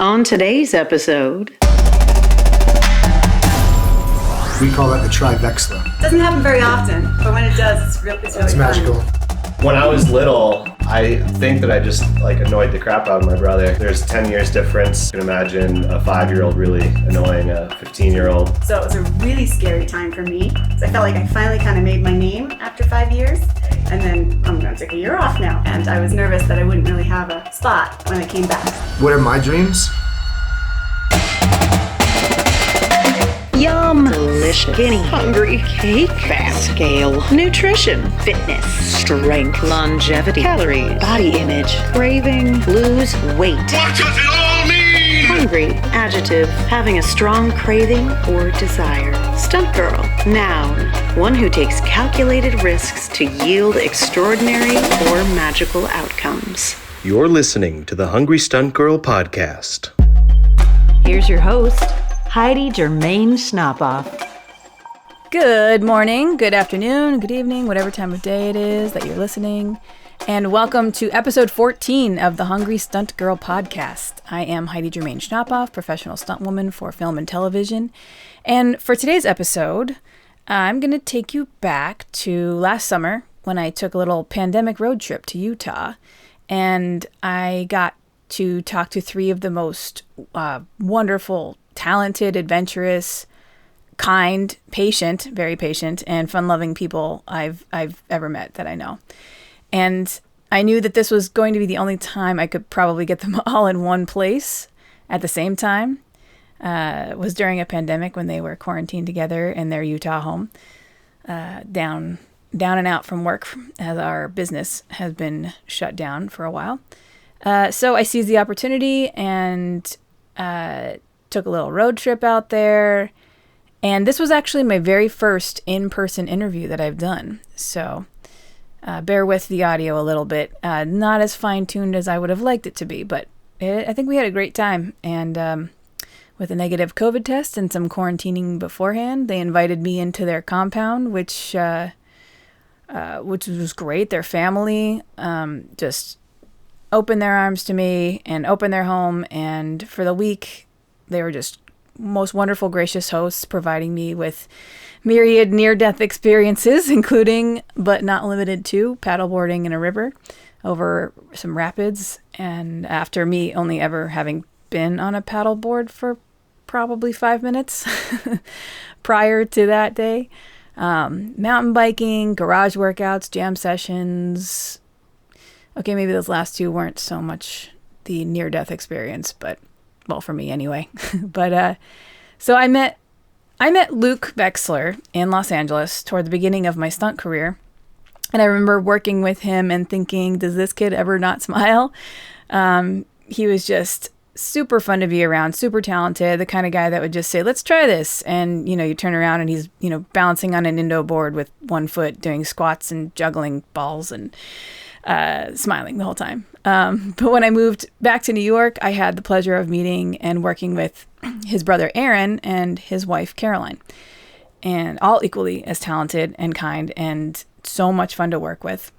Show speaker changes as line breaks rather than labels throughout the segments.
On today's episode,
we call that the Vexler.
Doesn't happen very often, but when it does, it's really
It's magical.
When I was little, I think that I just annoyed the crap out of my brother. There's 10 years difference. You can imagine a 5-year-old really annoying a 15-year-old.
So it was a really scary time for me. So I felt like I finally kind of made my name after 5 years. And then I'm going to take a year off now. And I was nervous that I wouldn't really have a spot when I came back.
What are my dreams?
yum, delicious, skinny, hungry, cake, fast, scale, nutrition, fitness, strength, longevity, calories, body image, craving, lose weight.
What does it all mean?
Hungry, adjective, having a strong craving or desire. Stunt girl, noun, one who takes calculated risks to yield extraordinary or magical outcomes.
You're listening to the Hungry Stuntgirl podcast.
Here's your host, Heidi Germain Schnapoff.
Good morning, good afternoon, good evening, whatever time of day it is that you're listening. And welcome to episode 14 of the Hungry Stuntgirl podcast. I am Heidi Germain Schnapoff, professional stunt woman for film and television. And for today's episode, I'm going to take you back to last summer when I took a little pandemic road trip to Utah. And I got to talk to three of the most wonderful, talented, adventurous, kind, patient, very patient, and fun-loving people I've ever met that I know. And I knew that this was going to be the only time I could probably get them all in one place at the same time. It was during a pandemic when they were quarantined together in their Utah home, down and out from work as our business has been shut down for a while. So I seized the opportunity and took a little road trip out there. And this was actually my very first in-person interview that I've done. So bear with the audio a little bit. Not as fine-tuned as I would have liked it to be, but I think we had a great time. And with a negative COVID test and some quarantining beforehand, they invited me into their compound, which was great. Their family just opened their arms to me and opened their home. And for the week, they were just most wonderful, gracious hosts, providing me with myriad near-death experiences, including, but not limited to, paddleboarding in a river over some rapids. And after me only ever having been on a paddleboard for probably 5 minutes prior to that day. Mountain biking, garage workouts, jam sessions. Okay, maybe those last two weren't so much the near-death experience, but, well, for me anyway. But, so I met Luke Vexler in Los Angeles toward the beginning of my stunt career. And I remember working with him and thinking, does this kid ever not smile? He was just super fun to be around, super talented, the kind of guy that would just say, let's try this. And, you turn around and he's, balancing on an indo board with one foot, doing squats and juggling balls and smiling the whole time. But when I moved back to New York, I had the pleasure of meeting and working with his brother Aaron and his wife Caroline, and all equally as talented and kind and so much fun to work with.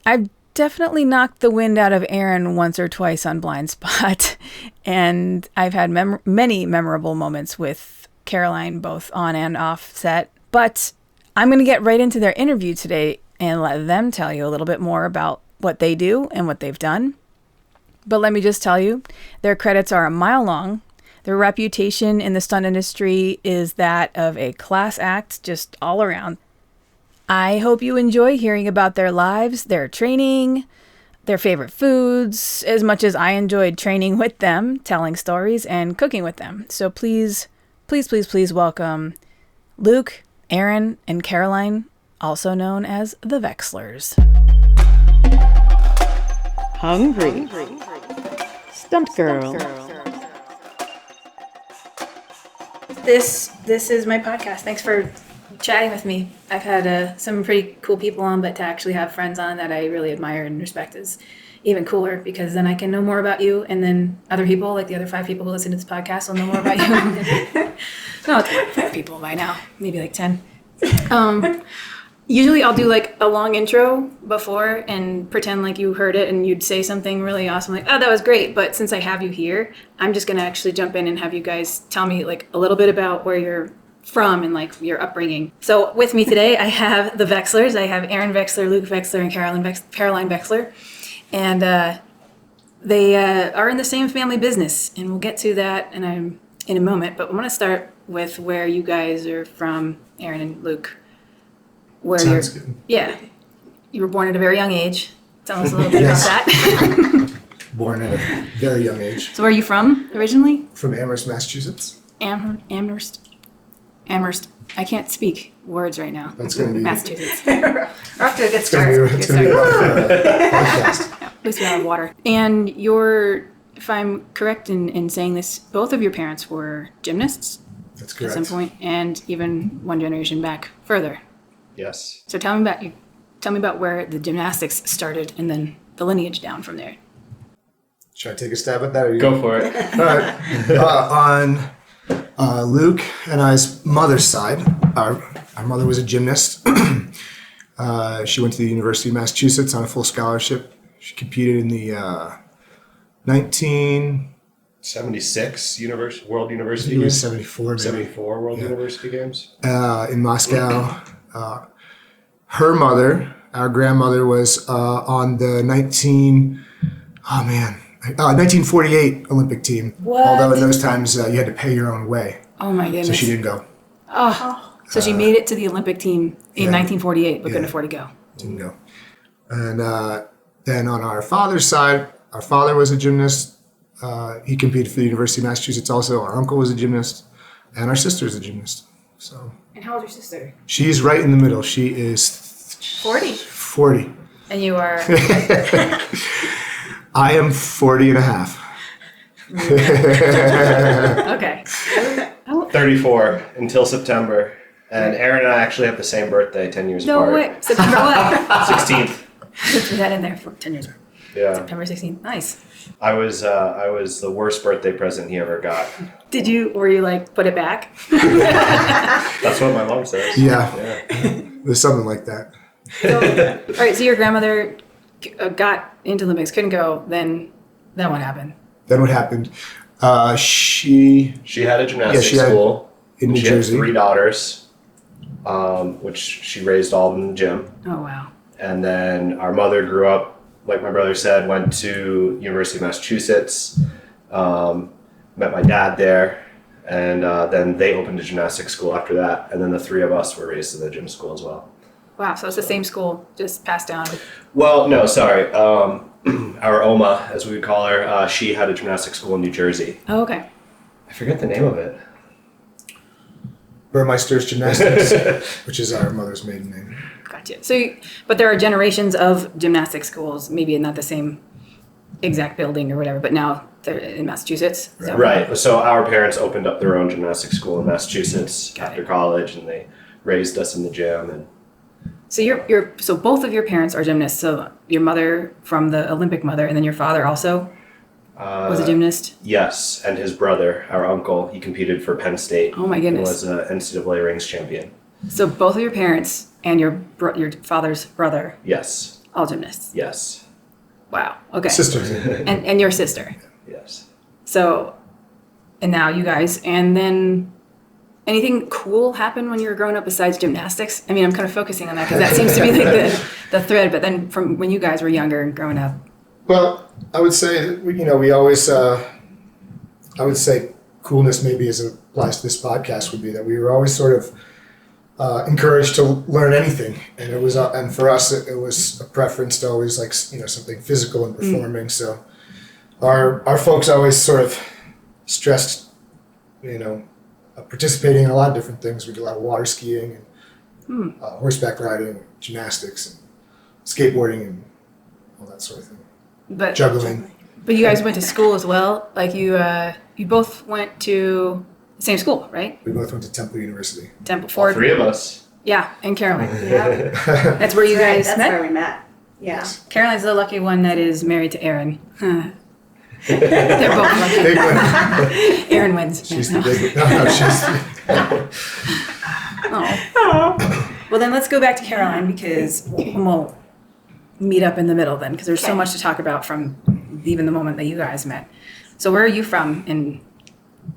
I've definitely knocked the wind out of Aaron once or twice on Blind Spot, and I've had many memorable moments with Caroline, both on and off set. But I'm going to get right into their interview today and let them tell you a little bit more about what they do and what they've done. But let me just tell you, their credits are a mile long. Their reputation in the stunt industry is that of a class act just all around. I hope you enjoy hearing about their lives, their training, their favorite foods, as much as I enjoyed training with them, telling stories, and cooking with them. So please, please, please, please welcome Luke, Aaron, and Caroline, also known as the Vexlers.
Hungry Stunt Girl.
This is my podcast. Thanks for chatting with me. I've had some pretty cool people on, but to actually have friends on that I really admire and respect is even cooler, because then I can know more about you, and then other people, like the other 5 people who listen to this podcast, will know more about you. No, it's 5 people by now, maybe like 10. Usually I'll do like a long intro before and pretend like you heard it and you'd say something really awesome like, oh, that was great. But since I have you here, I'm just going to actually jump in and have you guys tell me like a little bit about where you're from and like your upbringing. So with me today, I have the Vexlers. I have Aaron Vexler, Luke Vexler, and Caroline Vexler. And they are in the same family business. And we'll get to that in a moment. But I want to start with where you guys are from, Aaron and Luke. Where
Sounds good.
Yeah. You were born at a very young age. Tell us a little bit about that.
Born at a very young age.
So where are you from originally?
From Amherst, Massachusetts.
Amherst. I can't speak words right now.
That's going to be...
Massachusetts.
We're off to a good
It's going
start.
to be a rough podcast.
Yeah, at least we have water. And if I'm correct in saying this, both of your parents were gymnasts
That's
at
correct.
some point, and even one generation back further.
Yes.
So tell me about where the gymnastics started, and then the lineage down from there.
Should I take a stab at that? Or you...
Go for it.
All right. On Luke and I's mother's side, our mother was a gymnast. She went to the University of Massachusetts on a full scholarship. She competed in the
76 World University
it was
Games?
74, maybe.
74 World University Games?
In Moscow. Her mother, our grandmother, was on the 1948 Olympic team.
What?
Although in those times you had to pay your own way,
Oh my goodness.
so she didn't go.
So she made it to the Olympic team in 1948, but couldn't afford to go.
Didn't go. And then on our father's side, our father was a gymnast. He competed for the University of Massachusetts also. Our uncle was a gymnast, and our sister's a gymnast. So
And how old is your sister?
she's right in the middle. She is
40.
40.
And you are...
I am 40 and a half.
Okay.
34 until September. And Aaron and I actually have the same birthday, 10 years
No
apart.
way. September what?
16th.
Put that in there for 10 years.
Yeah.
September 16th. Nice.
I was the worst birthday present he ever got.
Were you like, put it back?
That's what my mom says.
Yeah, there's something like that.
All right, so your grandmother got into Olympics, couldn't go, then what happened?
Then what happened? She
She had a gymnastics
she had-
school.
in New
She
Jersey.
had 3 daughters, which she raised all in the gym.
Oh, wow.
And then our mother grew up, like my brother said, went to University of Massachusetts, met my dad there, and then they opened a gymnastics school after that. And then the 3 of us were raised in the gym school as well.
Wow, so it's the same school, just passed down.
Well, no, sorry. Our Oma, as we would call her, she had a gymnastics school in New Jersey.
Oh, okay.
I forget the name of it.
Burmeister's Gymnastics, which is our mother's maiden name.
Gotcha. But there are generations of gymnastics schools, maybe not the same exact building or whatever, but now they're in Massachusetts. So.
Right. So our parents opened up their own gymnastics school in Massachusetts
Got
after
it.
college, and they raised us in the gym. And
So both of your parents are gymnasts. So your mother from the Olympic mother, and then your father also was a gymnast.
yes, and his brother, our uncle, he competed for Penn State.
Oh my goodness.
And was an NCAA rings champion.
So both of your parents and your father's brother,
Yes.
all gymnasts.
Yes.
Wow. Okay.
Sisters.
And your sister.
Yes.
So, and now you guys, and then anything cool happen when you were growing up besides gymnastics? I mean, I'm kind of focusing on that because that seems to be like the thread. But then from when you guys were younger and growing up.
Well, I would say that we always, I would say coolness maybe as it applies to this podcast would be that we were always sort of encouraged to learn anything, and it was, and for us it was a preference to always like something physical and performing. So our folks always sort of stressed, participating in a lot of different things. We did a lot of water skiing and horseback riding, gymnastics, and skateboarding, and all that sort of thing.
But
Juggling.
But you guys went to school as well. Like you both went to the same school, right?
We both went to Temple University.
Temple
All
Ford.
3 of us.
Yeah, and Caroline.
Yeah.
That's where you guys
That's
met.
where we met. Yeah.
Caroline's the lucky one that is married to Aaron. They're both lucky.
Big one.
Aaron wins.
She's the big one. No, she's.
Oh. Well, then let's go back to Caroline because we'll meet up in the middle then because there's so much to talk about from even the moment that you guys met. So where are you from in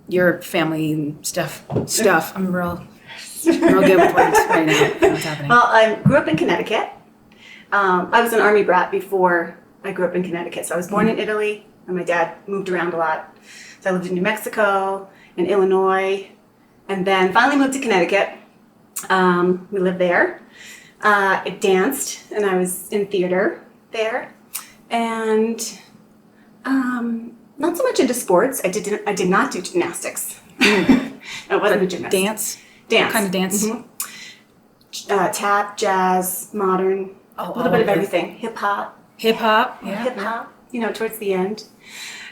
your family and stuff? I'm real good with words right now. What's happening?
Well, I grew up in Connecticut. I was an Army brat before I grew up in Connecticut. So I was born in Italy, and my dad moved around a lot. So I lived in New Mexico and Illinois, and then finally moved to Connecticut. We lived there. I danced, and I was in theater there, and not so much into sports. I did not do gymnastics. I wasn't a gymnast.
Dance.
Dance.
What kind of dance?
Mm-hmm. Tap, jazz, modern, a little bit of everything. Hip hop.
Hip hop. Yeah.
Hip hop. Towards the end,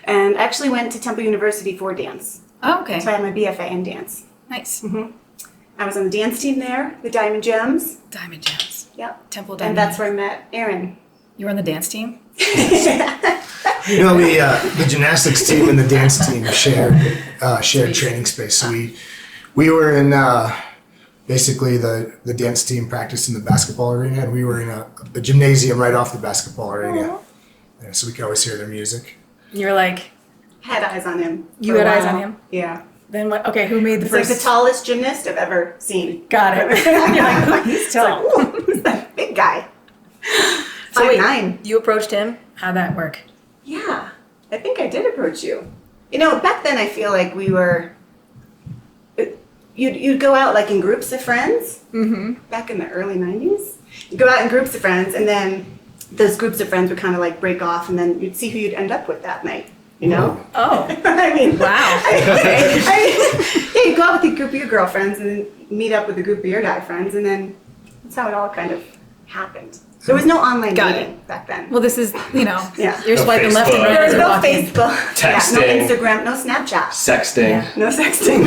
and I actually went to Temple University for dance.
Oh, okay.
So I had my BFA in dance.
Nice.
Mm-hmm. I was on the dance team there, the Diamond Gems.
Diamond Gems.
Yep.
Temple Diamond.
And that's where I met Aaron.
You were on the dance team?
The gymnastics team and the dance team shared training space. So we were in basically the dance team practiced in the basketball arena, and we were in a gymnasium right off the basketball arena. Yeah, so we could always hear their music.
You're like...
Had eyes on him.
You had eyes on him?
Yeah.
Then what? Okay, who made the first...
Like the tallest gymnast I've ever seen.
Got it. You're like, he's tall.
Who's that big guy?
So wait,
5'9".
you approached him? How'd that work?
Yeah, I think I did approach you. Back then I feel like we were... You'd go out like in groups of friends. Mm-hmm. Back in the early 90s. You'd go out in groups of friends, and then those groups of friends would kind of like break off, and then you'd see who you'd end up with that night. Oh.
I mean, wow.
You go out with a group of your girlfriends and then meet up with a group of your guy friends, and then that's how it all kind of happened. There was no online dating back then.
Well, this is,
Yeah.
you're swiping
Facebook.
left and right.
There was
as you're
no
walking.
Facebook.
Texting.
Yeah, no Instagram, no Snapchat.
Sexting.
Yeah.
No sexting.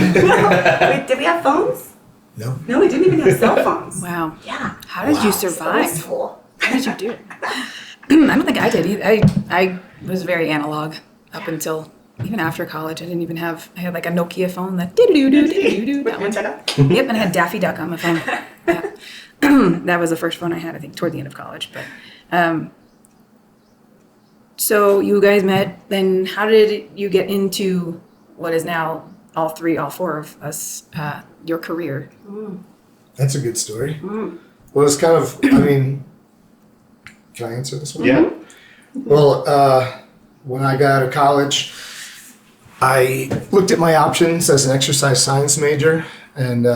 Wait, did we have phones?
No.
No, we didn't even have cell phones.
Wow.
Yeah.
How did you survive?
School.
How did you do it? I don't think I did either. I was very analog up until even after college. I had like a Nokia phone that doo-doo-doo-doo-doo-doo. That one. Yep, and I had Daffy Duck on my phone. Yeah. That was the first phone I had, I think, toward the end of college. But so you guys met, then how did you get into what is now all four of us, your career?
That's a good story. Well, it's kind of, can I answer this one?
Yeah.
Well, when I got out of college, I looked at my options as an exercise science major, and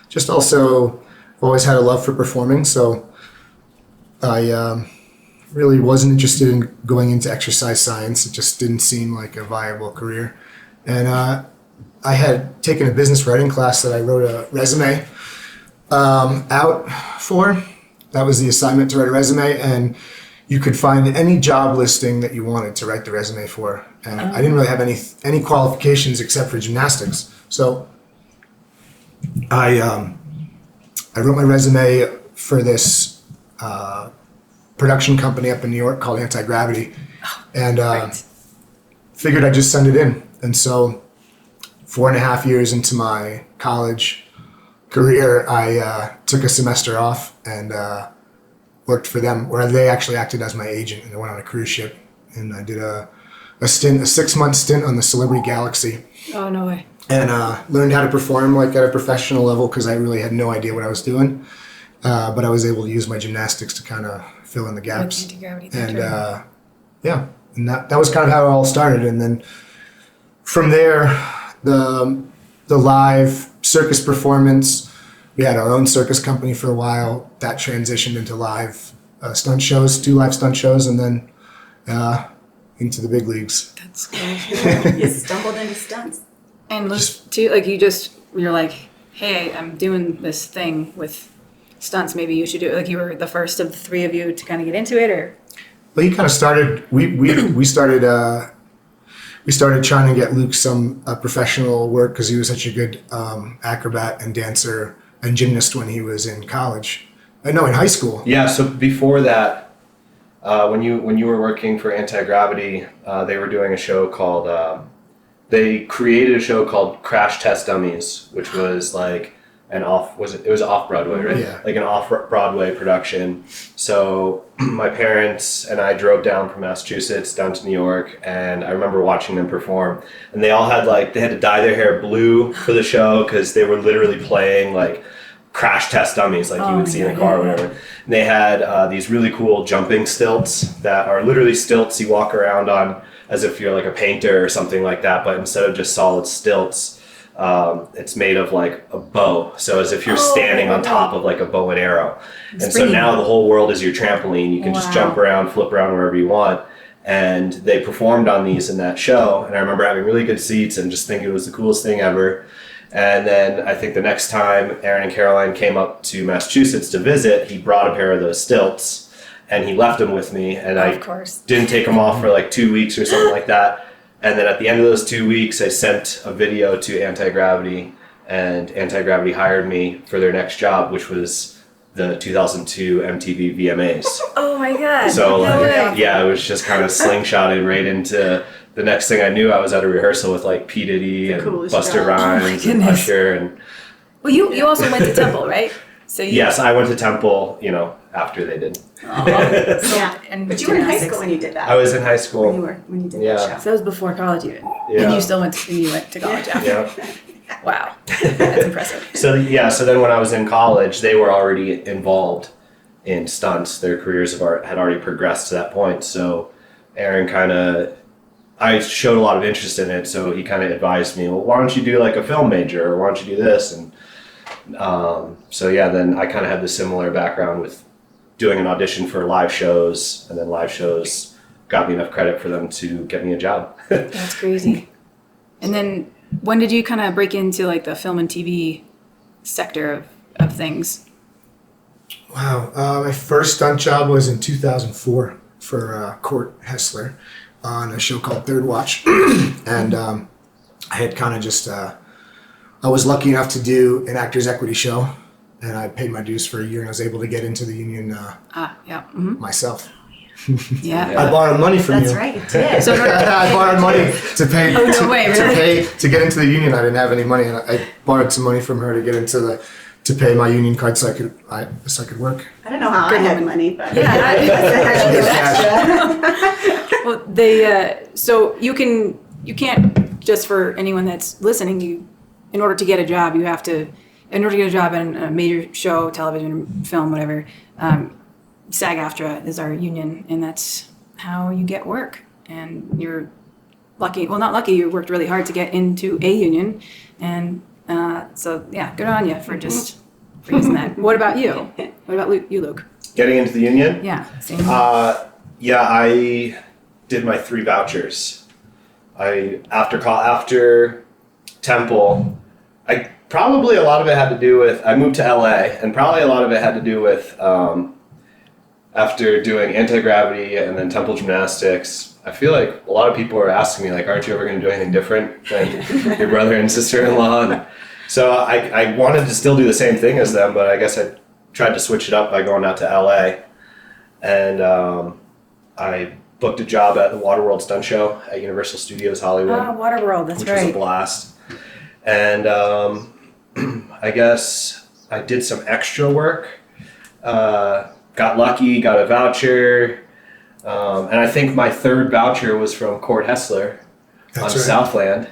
just also always had a love for performing, so I really wasn't interested in going into exercise science. It just didn't seem like a viable career. And I had taken a business writing class that I wrote a resume out for. That was the assignment, to write a resume, and you could find any job listing that you wanted to write the resume for. And I didn't really have any qualifications except for gymnastics. So I wrote my resume for this production company up in New York called Anti-Gravity, and figured I'd just send it in. And so 4.5 years into my college career, I took a semester off and worked for them, where they actually acted as my agent, and I went on a cruise ship, and I did a 6-month stint on the Celebrity Galaxy.
Oh, no way.
And learned how to perform like at a professional level, because I really had no idea what I was doing. But I was able to use my gymnastics to kind of fill in the gaps.
Anti-gravity.
And and that was kind of how it all started. And then from there, the live circus performance, we had our own circus company for a while. That transitioned into live stunt shows, 2 live stunt shows, and then into the big leagues.
That's cool.
You stumbled into stunts.
And you're like, hey, I'm doing this thing with stunts. Maybe you should do it. Like, you were the first of the 3 of you to kind of get into it, or?
Well, you kind of started. We started trying to get Luke some professional work, because he was such a good acrobat and dancer and gymnast when he was in college. In high school.
Yeah. So before that, when you were working for Anti-Gravity, they were doing a show called. They created a show called Crash Test Dummies, which was like and it was off Broadway, right?
Yeah.
Like an off Broadway production. So my parents and I drove down from Massachusetts down to New York, and I remember watching them perform. And they all had they had to dye their hair blue for the show because they were literally playing like crash test dummies like you would see in a car or whatever. And they had these really cool jumping stilts that are literally stilts you walk around on as if you're like a painter or something like that, but instead of just solid stilts, it's made of like a bow. So as if you're standing on top of like a bow and arrow. And so now the whole world is your trampoline. You can just jump around, flip around wherever you want. And they performed on these in that show. And I remember having really good seats and just thinking it was the coolest thing ever. And then I think the next time Aaron and Caroline came up to Massachusetts to visit, he brought a pair of those stilts and he left them with me. And I didn't take them off for like 2 weeks or something like that. And then at the end of those 2 weeks, I sent a video to Anti-Gravity, and Anti-Gravity hired me for their next job, which was the 2002 MTV VMAs.
Oh my God.
So it was just kind of slingshotted right into the next thing I knew. I was at a rehearsal with like P. Diddy and Busta Rhymes and Usher. And
well, you also went to Temple, right? So
yes, I went to Temple, after they did.
But you were in high school when you did that.
I was in high school.
When you did that show.
So that was before college even.
Yeah.
And you went to college after.
Yeah.
Wow. That's impressive.
So then when I was in college, they were already involved in stunts. Their careers had already progressed to that point. So Aaron I showed a lot of interest in it, so he kind of advised me, well, why don't you do like a film major, or why don't you do this? And then I kind of had the similar background with doing an audition for live shows, and then live shows got me enough credit for them to get me a job.
That's crazy. And then when did you kind of break into like the film and TV sector of things?
Wow. My first stunt job was in 2004 for Court Hessler on a show called Third Watch. And I had kind of just, I was lucky enough to do an Actors Equity show, and I paid my dues for a year, and I was able to get into the union myself.
Yeah.
I borrowed money from you.
That's right, you did.
So
I borrowed money to pay.
Oh, no way, really?
To get into the union. I didn't have any money, and I borrowed some money from her to get into to pay my union card so I could work.
I don't know how I had money, but
well, so you can't, just for anyone that's listening, in order to get a job in a major show, television, film, whatever, SAG-AFTRA is our union, and that's how you get work. And you're lucky, well, not lucky, you worked really hard to get into a union, and good on you for just using that. What about you? What about you, Luke?
Getting into the union?
Yeah, same.
I did my 3 vouchers. After Temple, probably a lot of it had to do with, I moved to LA, and probably a lot of it had to do with, after doing Anti-Gravity and then Temple Gymnastics, I feel like a lot of people are asking me, like, aren't you ever going to do anything different than your brother and sister-in-law? And so I wanted to still do the same thing as them, but I guess I tried to switch it up by going out to LA. And I booked a job at the Waterworld Stunt Show at Universal Studios Hollywood.
Oh, Waterworld, that's
which
right.
was a blast. And I guess I did some extra work. Got lucky, got a voucher. And I think my 3rd voucher was from Court Hessler on Southland.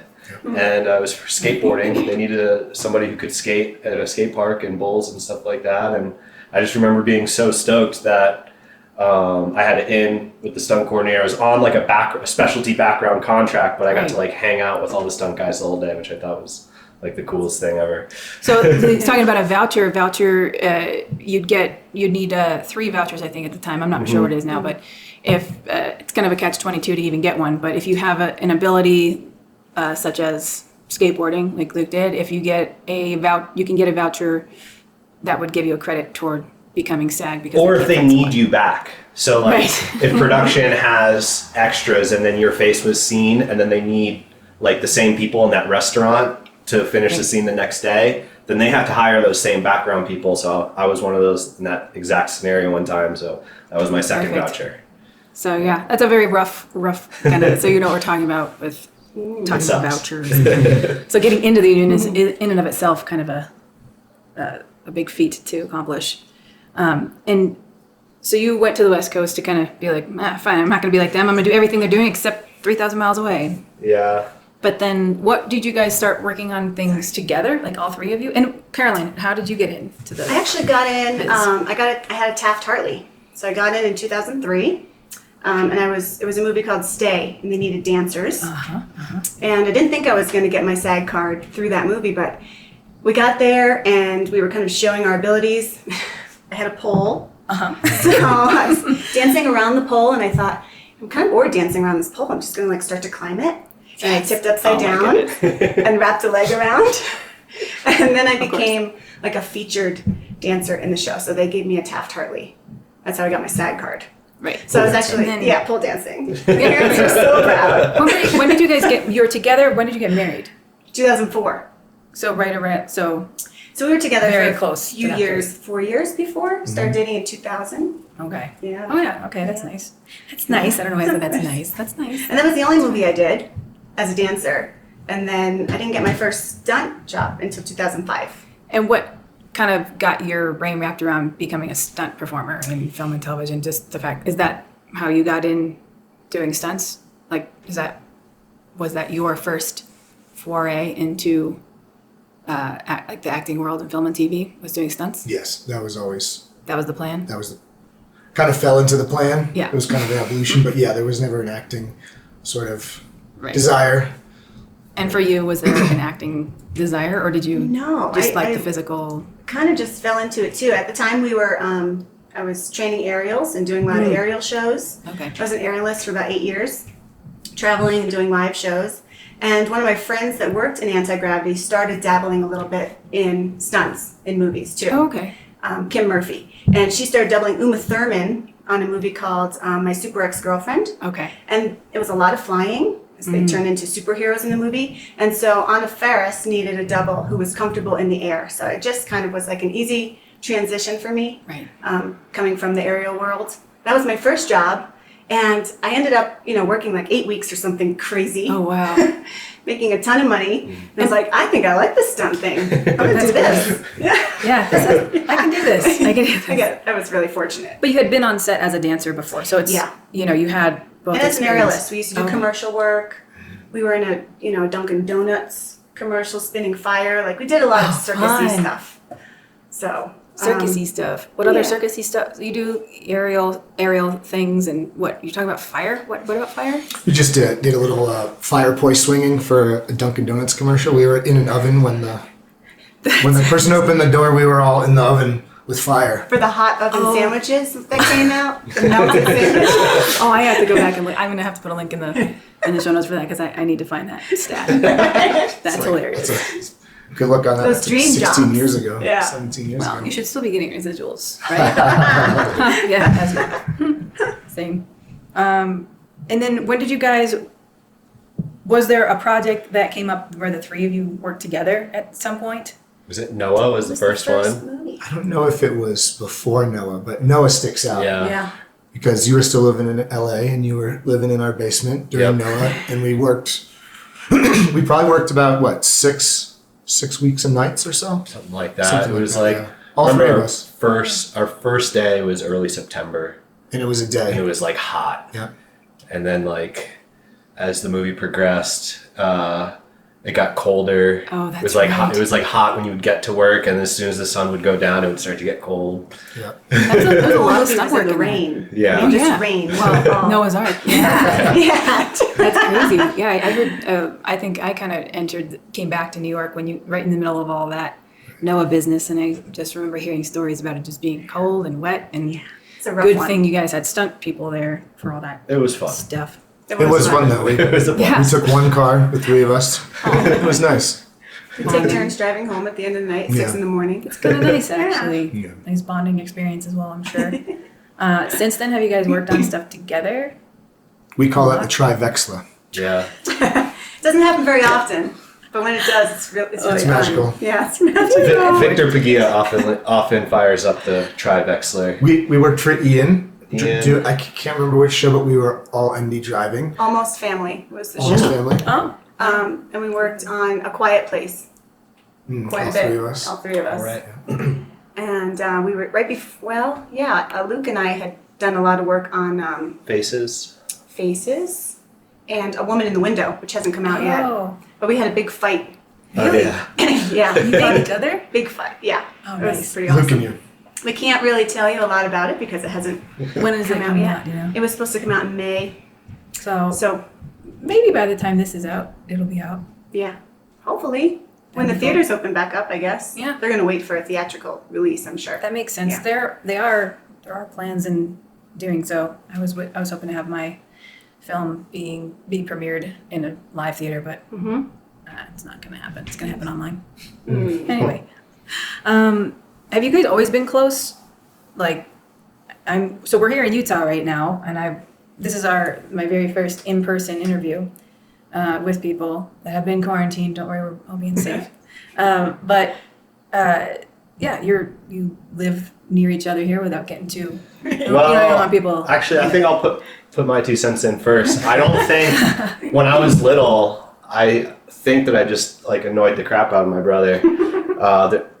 And I was for skateboarding. They needed somebody who could skate at a skate park and bowls and stuff like that. And I just remember being so stoked that I had it in with the stunt coordinator. I was on like a specialty background contract, but I got to like hang out with all the stunt guys the whole day, which I thought was like the coolest thing ever.
So talking about a voucher, you'd need 3 vouchers, I think, at the time. I'm not sure what it is now, but if it's kind of a catch-22 to even get one. But if you have an ability such as skateboarding, like Luke did, if you get you can get a voucher that would give you a credit toward becoming SAG.
Or if they need you back. So like if production has extras and then your face was seen and then they need like the same people in that restaurant to finish the scene the next day, then they have to hire those same background people. So I was one of those in that exact scenario one time. So that was my second voucher.
So yeah, that's a very rough kind of, so you know what we're talking about with talking about vouchers. So getting into the union is in and of itself kind of a a big feat to accomplish. And so you went to the West Coast to kind of be like, fine, I'm not going to be like them. I'm going to do everything they're doing except 3,000 miles away.
Yeah.
But then what did you guys start working on things together, like all three of you? And Caroline, how did you get into the...
I actually got in, I had a Taft-Hartley. So I got in 2003. And it was a movie called Stay, and they needed dancers. And I didn't think I was going to get my SAG card through that movie, but we got there and we were kind of showing our abilities. I had a pole. So I was dancing around the pole, and I thought, I'm kind of bored dancing around this pole. I'm just going to start to climb it. And I tipped upside down and wrapped a leg around. And then I became like a featured dancer in the show. So they gave me a Taft-Hartley. That's how I got my SAG card.
Right.
So I was actually, pole dancing. My parents were so proud.
When did you guys you were together, when did you get married?
2004.
So right around, so
we were together
very
for
close
a few years, 4 years before. Started dating in 2000.
Okay.
Yeah.
Oh yeah, okay, that's nice. That's nice. I don't know why I said that's nice. That's nice.
And that was the only movie I did as a dancer. And then I didn't get my first stunt job until 2005.
And what kind of got your brain wrapped around becoming a stunt performer in film and television? Just the fact, is that how you got in doing stunts? Like, was that your first foray into like the acting world in film and TV, was doing stunts?
Yes, that was
the plan?
Kind of fell into the plan.
Yeah.
It was kind of an evolution, but yeah, there was never an acting sort of
Right.
desire.
And for you, was there an acting desire, or did you just like the physical?
Kind of just fell into it too. At the time we were, I was training aerials and doing a lot of aerial shows.
Okay.
I was an aerialist for about 8 years, traveling and doing live shows. And one of my friends that worked in anti-gravity started dabbling a little bit in stunts in movies too.
Oh, okay.
Kim Murphy. And she started doubling Uma Thurman on a movie called My Super Ex-Girlfriend.
Okay.
And it was a lot of flying. They turned into superheroes in the movie. And so Anna Faris needed a double who was comfortable in the air. So it just kind of was like an easy transition for me,
Right.
Coming from the aerial world. That was my first job. And I ended up, working like 8 weeks or something crazy.
Oh, wow.
Making a ton of money. And I was like, I think I like this stunt thing. I'm going to do this.
Yeah, I can do this. I can do this.
I was really fortunate.
But you had been on set as a dancer before, so it's, you had both
And as an
experience.
aerialist, we used to do commercial work. We were in a, Dunkin' Donuts commercial, spinning fire. Like, we did a lot of circusy
fun.
stuff. So.
Circusy stuff. What other circusy stuff? You do aerial things, and what? You talking about fire? What about fire?
We just did a little fire poise swinging for a Dunkin' Donuts commercial. We were in an oven when the person opened the door. We were all in the oven with fire.
For the hot oven sandwiches that came out, the melted sandwich.
Oh, I have to go back and look. I'm gonna have to put a link in the show notes for that because I need to find that stat. That's hilarious.
Good luck on that.
Those
That's
dream
16
jobs.
years ago.
Yeah.
17 years ago.
You should still be getting residuals, right? Yeah, that's good. Same. And then when did you guys? Was there a project that came up where the three of you worked together at some point?
Was it Noah was the first one?
Movie.
I don't know if it was before Noah, but Noah sticks out.
Yeah.
Because you were still living in LA and you were living in our basement during Noah, and we worked. We probably worked about six weeks and nights or so.
Something like that.
Something
it was
like
like
that, yeah. All three of us.
Our first day was early September.
And it was a day.
And it was like hot.
Yeah.
And then as the movie progressed, it got colder.
Oh, that's
it was like
right.
hot. It was like hot when you would get to work, and as soon as the sun would go down, it would start to get cold.
Yeah.
There's a lot of
It
stuff
was in
work
the
in
rain.
Yeah.
It just
Yeah.
rained.
Well, Noah's Ark.
Yeah.
That's crazy. Yeah, I heard. I think I kind of came back to New York when right in the middle of all that Noah business, and I just remember hearing stories about it just being cold and wet. And
It's a rough
good
one.
thing you guys had stunt people there for all that
It was fun.
stuff.
It was fun though.
It was a
Yeah.
We took one car, the three of us. It was nice.
We take turns driving home at the end of the night, 6 in the morning.
It's kind of nice, actually.
Yeah.
Nice bonding experience as well, I'm sure. Since then, have you guys worked on stuff together?
We call that the Vexler.
Yeah.
It doesn't happen very often, but when it does, it's really fun.
magical.
Yeah, it's magical.
Victor Paglia often fires up the Vexler.
We worked for Ian.
Ian.
I can't remember which show, but we were all indie driving.
Almost Family was the
Almost
show.
family.
Oh,
And we worked on A Quiet Place. quite
all
a bit.
three of us.
All three of us.
All right.
And we were right before. Well, yeah. Luke and I had done a lot of work on
Faces.
Faces, and A Woman in the Window, which hasn't come out yet.
Oh,
But we had a big fight.
really?
Yeah.
Yeah,
You fought each other?
big fight. Yeah,
Oh,
it was
nice.
pretty
Luke
awesome.
and you.
We can't really tell you a lot about it because it hasn't
When is it
come out
coming
yet.
out, you know?
It was supposed to come out in May.
So
So
maybe by the time this is out, it'll be out.
yeah, hopefully when the
That'd be
theaters open back up, I guess.
Yeah.
They're gonna wait for a theatrical release, I'm sure.
That makes sense.
Yeah.
There are plans in doing so. I was hoping to have my film be premiered in a live theater, but it's not going to happen. It's going to happen online. Anyway, have you guys always been close? Like, so we're here in Utah right now, and this is my very first in-person interview with people that have been quarantined. Don't worry, we're all being safe. But yeah, you live near each other here without getting too. You don't want people.
Actually, I think I'll put my 2 cents in first. I don't think when I was little, I think that I just like annoyed the crap out of my brother.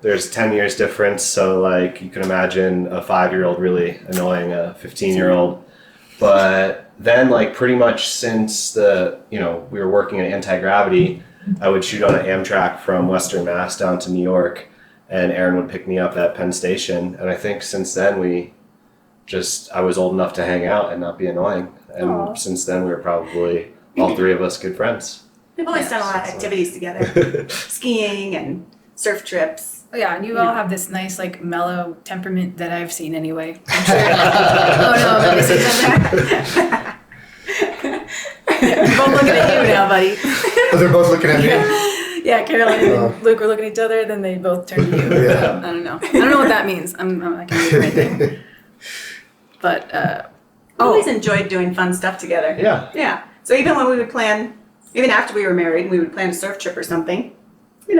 There's 10 years difference, so like you can imagine a 5-year-old really annoying a 15-year-old. But then like pretty much since we were working in anti-gravity, I would shoot on an Amtrak from Western Mass down to New York, and Aaron would pick me up at Penn Station. And I think since then I was old enough to hang out and not be annoying. And since then we were probably all three of us good friends.
We've always done a lot of activities together. Skiing and surf trips.
Oh, yeah, and you all have this nice, like, mellow temperament that I've seen anyway. I'm sure. Oh, no, I'm missing something. We're both looking at you now, buddy.
Oh, they're both looking at me.
Yeah, Caroline and Luke were looking at each other, then they both turned to you.
Yeah.
I don't know. I don't know what that means. I can't do anything. But,
We always enjoyed doing fun stuff together.
Yeah.
Yeah. So even when we would plan, even after we were married, we would plan a surf trip or something. I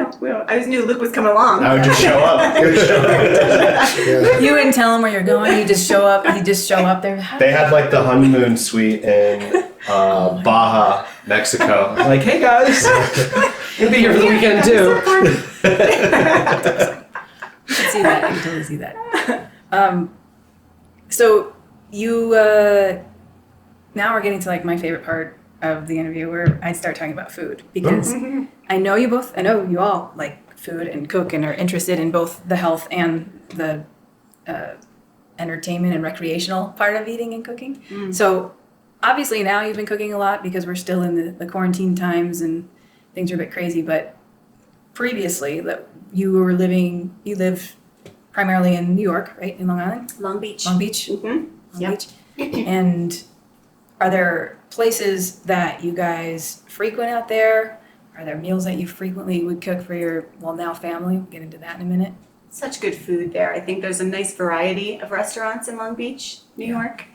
always knew Luke was coming along.
I would just show up.
Yeah.
you wouldn't tell them where you're going. You just show up. You just show up there.
They had like the honeymoon suite in Baja, Mexico. Like, hey guys, gonna be here for the weekend too.
I can see that. I can totally see that. So you now we're getting to like my favorite part of the interview where I start talking about food because I know you all like food and cook and are interested in both the health and the entertainment and recreational part of eating and cooking. So obviously now you've been cooking a lot because we're still in the quarantine times and things are a bit crazy. But previously, that you live primarily in New York, right? In Long Island?
Long Beach.
Long Beach?
Mm-hmm.
Long
Yep.
Beach. And are there places that you guys frequent out there? Are there meals that you frequently would cook for your, now family? We'll get into that in a minute.
Such good food there. I think there's a nice variety of restaurants in Long Beach, New York.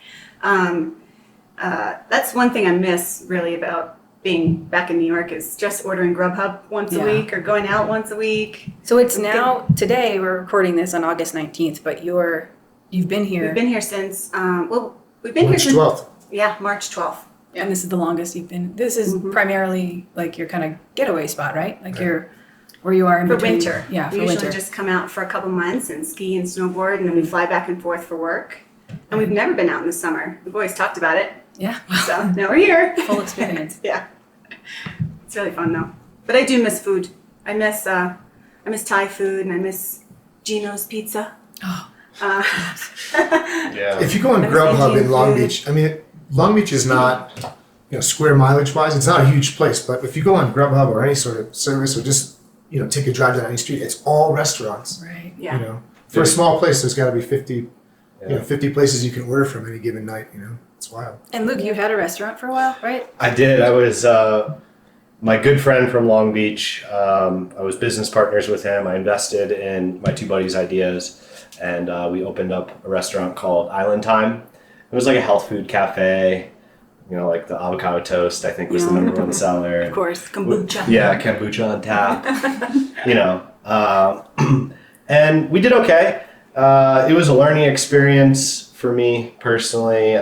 That's one thing I miss really about being back in New York is just ordering Grubhub once a week or going out once a week.
So it's now, today, we're recording this on August 19th, but you've been here.
We've been here since, we've been here
March
since
12th.
Yeah, March 12th.
And this is the longest you've been. This is primarily like your kind of getaway spot, right? Like where you are in
For
between.
winter.
Yeah, for
we usually
winter.
just come out for a couple months and ski and snowboard, and then we fly back and forth for work. And we've never been out in the summer. We've always talked about it.
Yeah.
So now we're here.
Full experience.
Yeah. It's really fun though. But I do miss food. I miss Thai food and I miss Gino's pizza.
Oh.
Yeah.
If you go on
I was
Grubhub
thinking
in Long
food.
Beach, I mean, Long Beach is not, square mileage wise, it's not a huge place. But if you go on Grubhub or any sort of service or just, take a drive down any street, it's all restaurants.
Right.
Yeah.
For a small place, there's got to be 50 places you can order from any given night. It's wild.
And Luke, you've had a restaurant for a while, right?
I did. I was my good friend from Long Beach. I was business partners with him. I invested in my two buddies' ideas, and we opened up a restaurant called Island Time. It was like a health food cafe. Like the avocado toast, I think was the number one seller.
Of course, kombucha.
Yeah, kombucha on tap. And we did okay. It was a learning experience for me personally.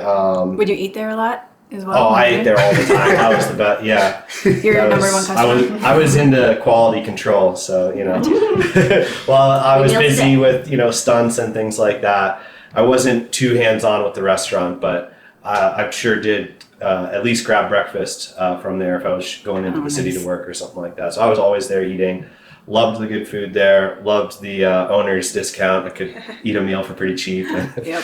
Would you eat there a lot? as well?
Oh, I ate there all the time. That was the best. Yeah.
You're
That
number
was-
one customer?
I was into quality control, so, while I was
nailed it.
busy with, stunts and things like that, I wasn't too hands-on with the restaurant, but I sure did at least grab breakfast from there if I was going into the city to work or something like that. So I was always there eating. Loved the good food there. Loved the owner's discount. I could eat a meal for pretty cheap.
Yep.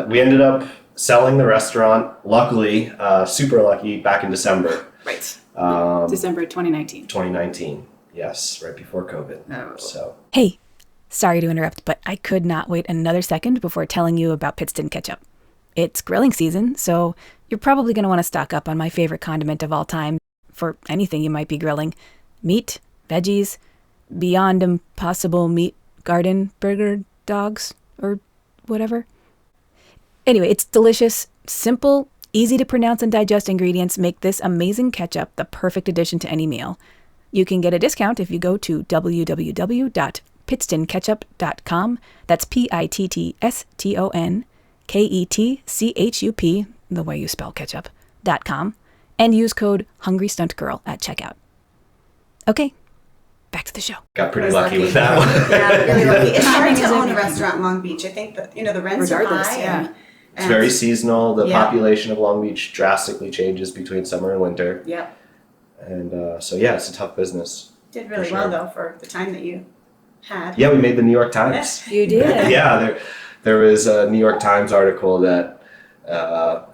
We ended up selling the restaurant, luckily, super lucky, back in December
Right. December 2019.
2019. Yes, right before COVID.
Oh.
So
Hey, sorry to interrupt, but I could not wait another second before telling you about Pittston ketchup. It's grilling season, so you're probably going to want to stock up on my favorite condiment of all time for anything you might be grilling. Meat, veggies, beyond impossible meat garden burger dogs or whatever. Anyway, it's delicious, simple, easy to pronounce and digest ingredients make this amazing ketchup the perfect addition to any meal. You can get a discount if you go to www.pitstonketchup.com. That's PITTSTONKETCHUP, the way you spell ketchup.com, and use code Hungry Stuntgirl at checkout. Okay, back to the show.
got pretty
was
lucky
lucky.
with that one.
Yeah, really lucky. It's hard to
Timing is
own a
everything.
restaurant in Long Beach. I think that the rents
Regardless,
are high.
yeah.
It's very seasonal. The
Yeah.
population of Long Beach drastically changes between summer and winter.
Yep.
And so, yeah, it's a tough business.
Did really
For
well
sure.
though for the time that you had.
Yeah, we made the New York Times.
You did?
Yeah, there was a New York Times article that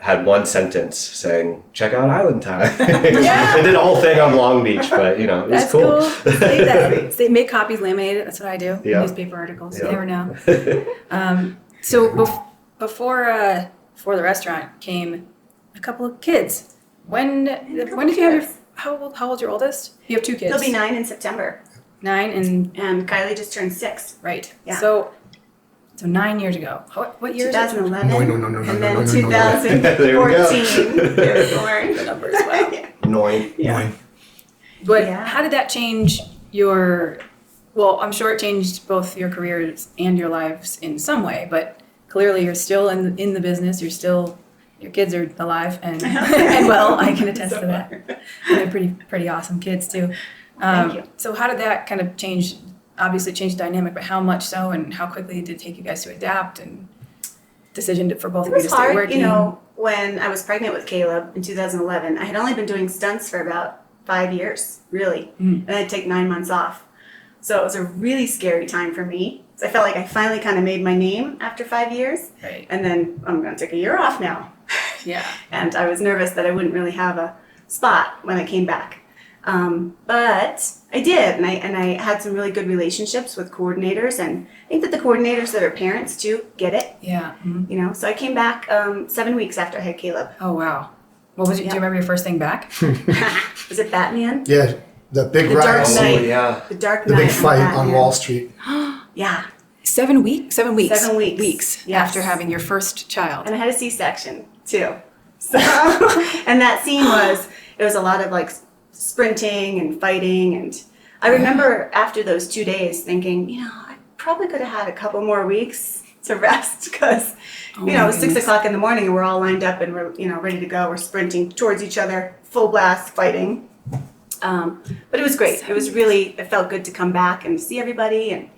had one sentence saying, check out Island Time. They did a whole thing on Long Beach, but, it was
That's
cool.
Say that. They make copies laminated. That's what I do.
Yeah.
Newspaper articles.
Yeah.
You never know. So before the restaurant came a couple of kids. When did you have your how old's your oldest? You have two kids.
They'll be 9 in September,
9 and
and Kylie just turned 6.
right.
Yeah.
So 9 years ago. What year is it?
2011.
No.
And then
no.
2014.
There we go.
They were born.
The numbers. Wow.
Annoying.
Nine.
But
Yeah.
how did that change your? Well, I'm sure it changed both your careers and your lives in some way. But clearly, you're still in the business. Your kids are alive and and well. I can attest to that. And they're pretty awesome kids too.
Thank you.
So how did that kind of change? Obviously, change the dynamic, but how much so, and how quickly did it take you guys to adapt and for both
It
of you
was
to stay
hard,
working?
when I was pregnant with Caleb in 2011, I had only been doing stunts for about 5 years, really. And I'd take 9 months off. So it was a really scary time for me. So I felt like I finally kind of made my name after 5 years.
Right.
And then I'm going to take a year off now.
Yeah.
And I was nervous that I wouldn't really have a spot when I came back. But I did, and I had some really good relationships with coordinators, and I think that the coordinators that are parents too get it,
Yeah. Mhm.
So I came back 7 weeks after I had Caleb.
Oh wow. What was it? Do you remember your first thing back?
Was it Batman?
Yeah, the big
The Dark
riots,
Knight.
yeah.
The Dark
the
Knight.
big fight on
Batman.
Wall Street.
Yeah,
7 weeks. 7 weeks.
7 weeks.
Weeks
Yes.
after having your first child.
and I had a C-section too. So, and that scene it was a lot of like sprinting and fighting, and I remember after those 2 days thinking, I probably could have had a couple more weeks to rest because, it was 6 o'clock in the morning and we're all lined up and we're, ready to go. We're sprinting towards each other, full blast fighting. But it was great. It felt good to come back and see everybody. And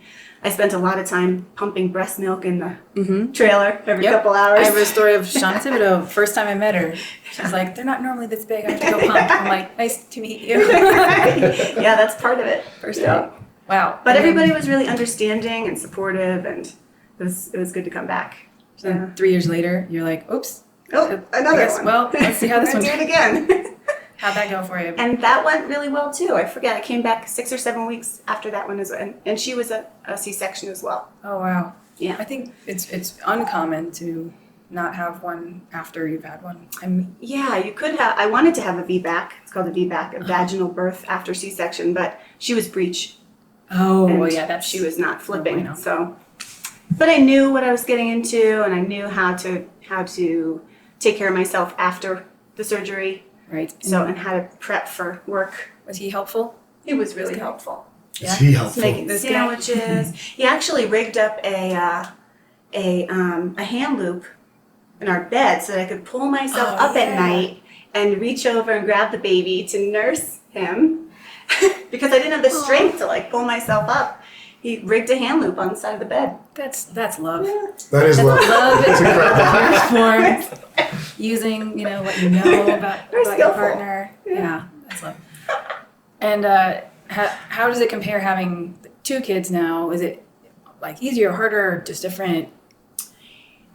I spent a lot of time pumping breast milk in the trailer every couple hours.
I have a story of Shauna Thibodeau. First time I met her, she's like, "They're not normally this big. I have to go pump." I'm like, "Nice to meet you."
Yeah, that's part of it.
First
Yeah.
time. Wow.
But
And then-
everybody was really understanding and supportive, and it was good to come back.
then 3 years later, you're like, "Oops."
Oh,
I
another
guess-
one.
well, let's see how this
We're
one-
gonna do it again.
How'd that go for you?
And that went really well too. I forget. I came back 6 or 7 weeks after that one as well, and she was a C-section as well.
Oh wow.
Yeah.
I think it's uncommon to not have one after you've had one.
Yeah, you could have. I wanted to have a VBAC. It's called a VBAC, a vaginal birth after C-section, but she was breech.
Oh
And
well, yeah, that's
she was not flipping.
no.
So, but I knew what I was getting into, and I knew how to take care of myself after the surgery.
right.
So, and how to prep for work.
Was he helpful?
He was really helpful.
Is he helpful?
Making
This guy?
sandwiches. He actually rigged up a hand loop in our bed so that I could pull myself up at night and reach over and grab the baby to nurse him because I didn't have the strength to like pull myself up. He rigged a hand loop on the side of the bed.
That's love.
Yeah.
That is love.
Love
It's incredible.
form. Using, what you know about your
skillful.
partner. Yeah, that's love. And how does it compare having 2 kids now? Is it like easier, harder, or just different?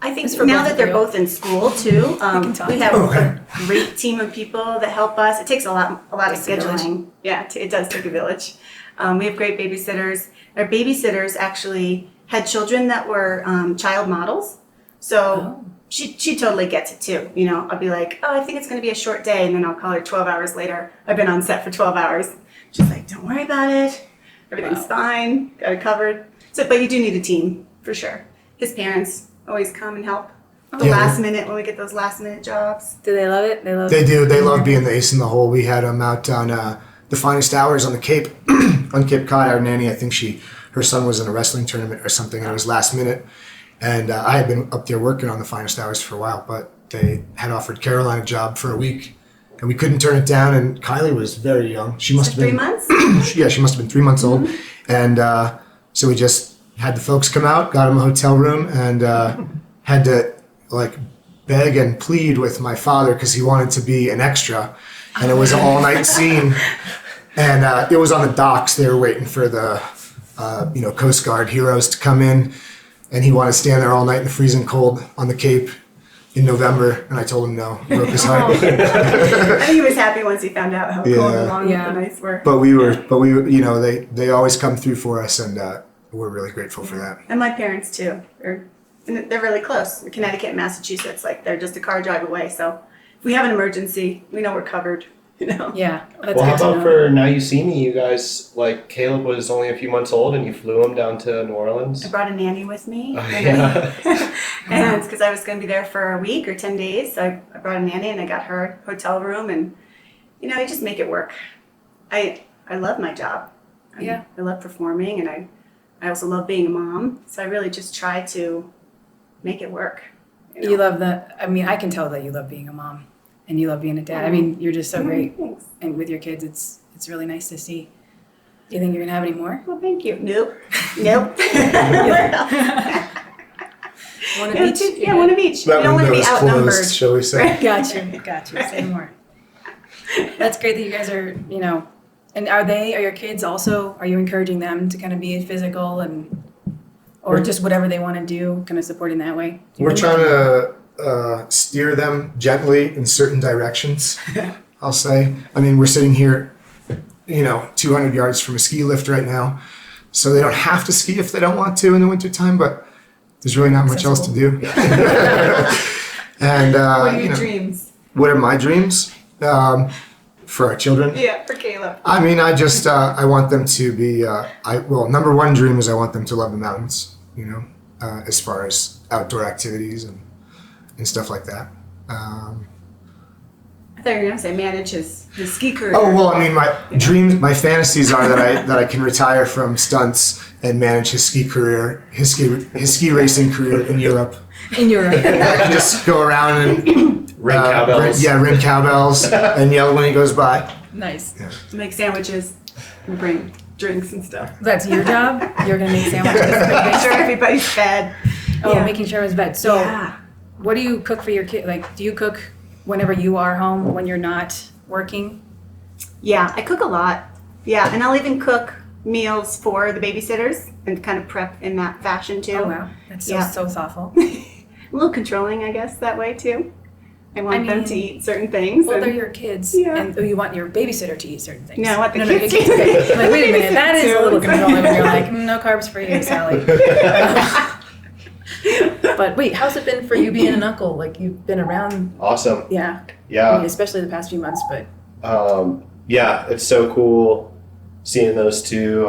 I think
It's for
now
both
that
of
they're
you.
both in school too,
can talk.
we have
Okay.
a great team of people that help us. It takes a lot of
Takes a village.
scheduling. Yeah, it does take a village. We have great babysitters. Our babysitters actually had children that were child models, so she totally gets it too. I'll be like, oh, I think it's going to be a short day, and then I'll call her 12 hours later. I've been on set for 12 hours. She's like, don't worry about it. Everything's fine. Got it covered. So, but you do need a team for sure. His parents always come and help the
Yeah.
last minute when we get those last minute jobs.
Do they love it?
They do. They love being the ace in the hole. We had them out on the finest hours on the Cape, on Cape Cod. Our nanny, I think her son was in a wrestling tournament or something, and it was last minute. And I had been up there working on the finest hours for a while, but they had offered Caroline a job for a week, and we couldn't turn it down. And Kylie was very young. She must have been
3 months?
Yeah, she must have been 3 months old. And so we just had the folks come out, got them a hotel room, and had to like beg and plead with my father because he wanted to be an extra. And it was an all-night scene. And it was on the docks. They were waiting for the Coast Guard heroes to come in. And he wanted to stand there all night in the freezing cold on the Cape in November. And I told him no. He broke his heart.
I think he was happy once he found out how cold and long the nights were.
But we they always come through for us, and we're really grateful for that.
And my parents too. They're really close. Connecticut and Massachusetts, like they're just a car drive away. So if we have an emergency, we know we're covered.
Yeah. That's
Well, how
good to
about
know.
for Now You See Me? You guys, like, Caleb was only a few months old and you flew him down to New Orleans.
I brought a nanny with me.
Yeah.
And because I was going to be there for a week or 10 days. So I brought a nanny and I got her a hotel room. And, you just make it work. I love my job. I love performing, and I also love being a mom. So I really just try to make it work.
You love that. I mean, I can tell that you love being a mom and you love being a dad. I mean, you're just so great.
Thanks.
And with your kids, it's really nice to see. Do you think you're going to have any more?
Well, thank you. Nope.
One of each?
Yeah, one of each.
That
You don't want to
window
be
is
outnumbered.
closed, shall we say?
Got you. Say more. That's great that you guys are, and are your kids also, are you encouraging them to kind of be physical or just whatever they want to do, kind of supporting that way?
We're trying to steer them gently in certain directions, I'll say. I mean, we're sitting here, 200 yards from a ski lift right now. So they don't have to ski if they don't want to in the wintertime, but there's really not much else to do. And
What are your dreams?
what are my dreams for our children?
Yeah, for Caleb.
I mean, I want them to be, number one dream is I want them to love the mountains, as far as outdoor activities and stuff like that.
I thought you were going to say manage his ski career.
Oh, well, I mean, my dreams, my fantasies are that I can retire from stunts and manage his ski career, his ski racing career in Europe.
In Europe.
I can just go around and
Ring cowbells.
ring cowbbells and yell when he goes by.
Nice.
Make sandwiches and bring drinks and stuff.
That's your job? You're going to make sandwiches?
Make sure everybody's fed.
Oh,
Yeah.
making sure it's bed. So
Yeah.
what do you cook for your kid? Like, do you cook whenever you are home when you're not working?
Yeah, I cook a lot. Yeah, and I'll even cook meals for the babysitters and kind of prep in that fashion too.
Oh, wow. That's so thoughtful.
A little controlling, I guess, that way too. I want them to eat certain things.
Well,
and-
they're your kids,
Yeah.
and you want your babysitter to eat certain things.
No, I want the
your
kids
kids
to
to
eat.
eat. Like, wait a minute, that is a
Too.
little controlling when you're like, no carbs for you, Sally. But wait, how's it been for you being an uncle? Like, you've been around,
Awesome.
I mean,
Yeah.
especially the past few months, but
Yeah, it's so cool seeing those two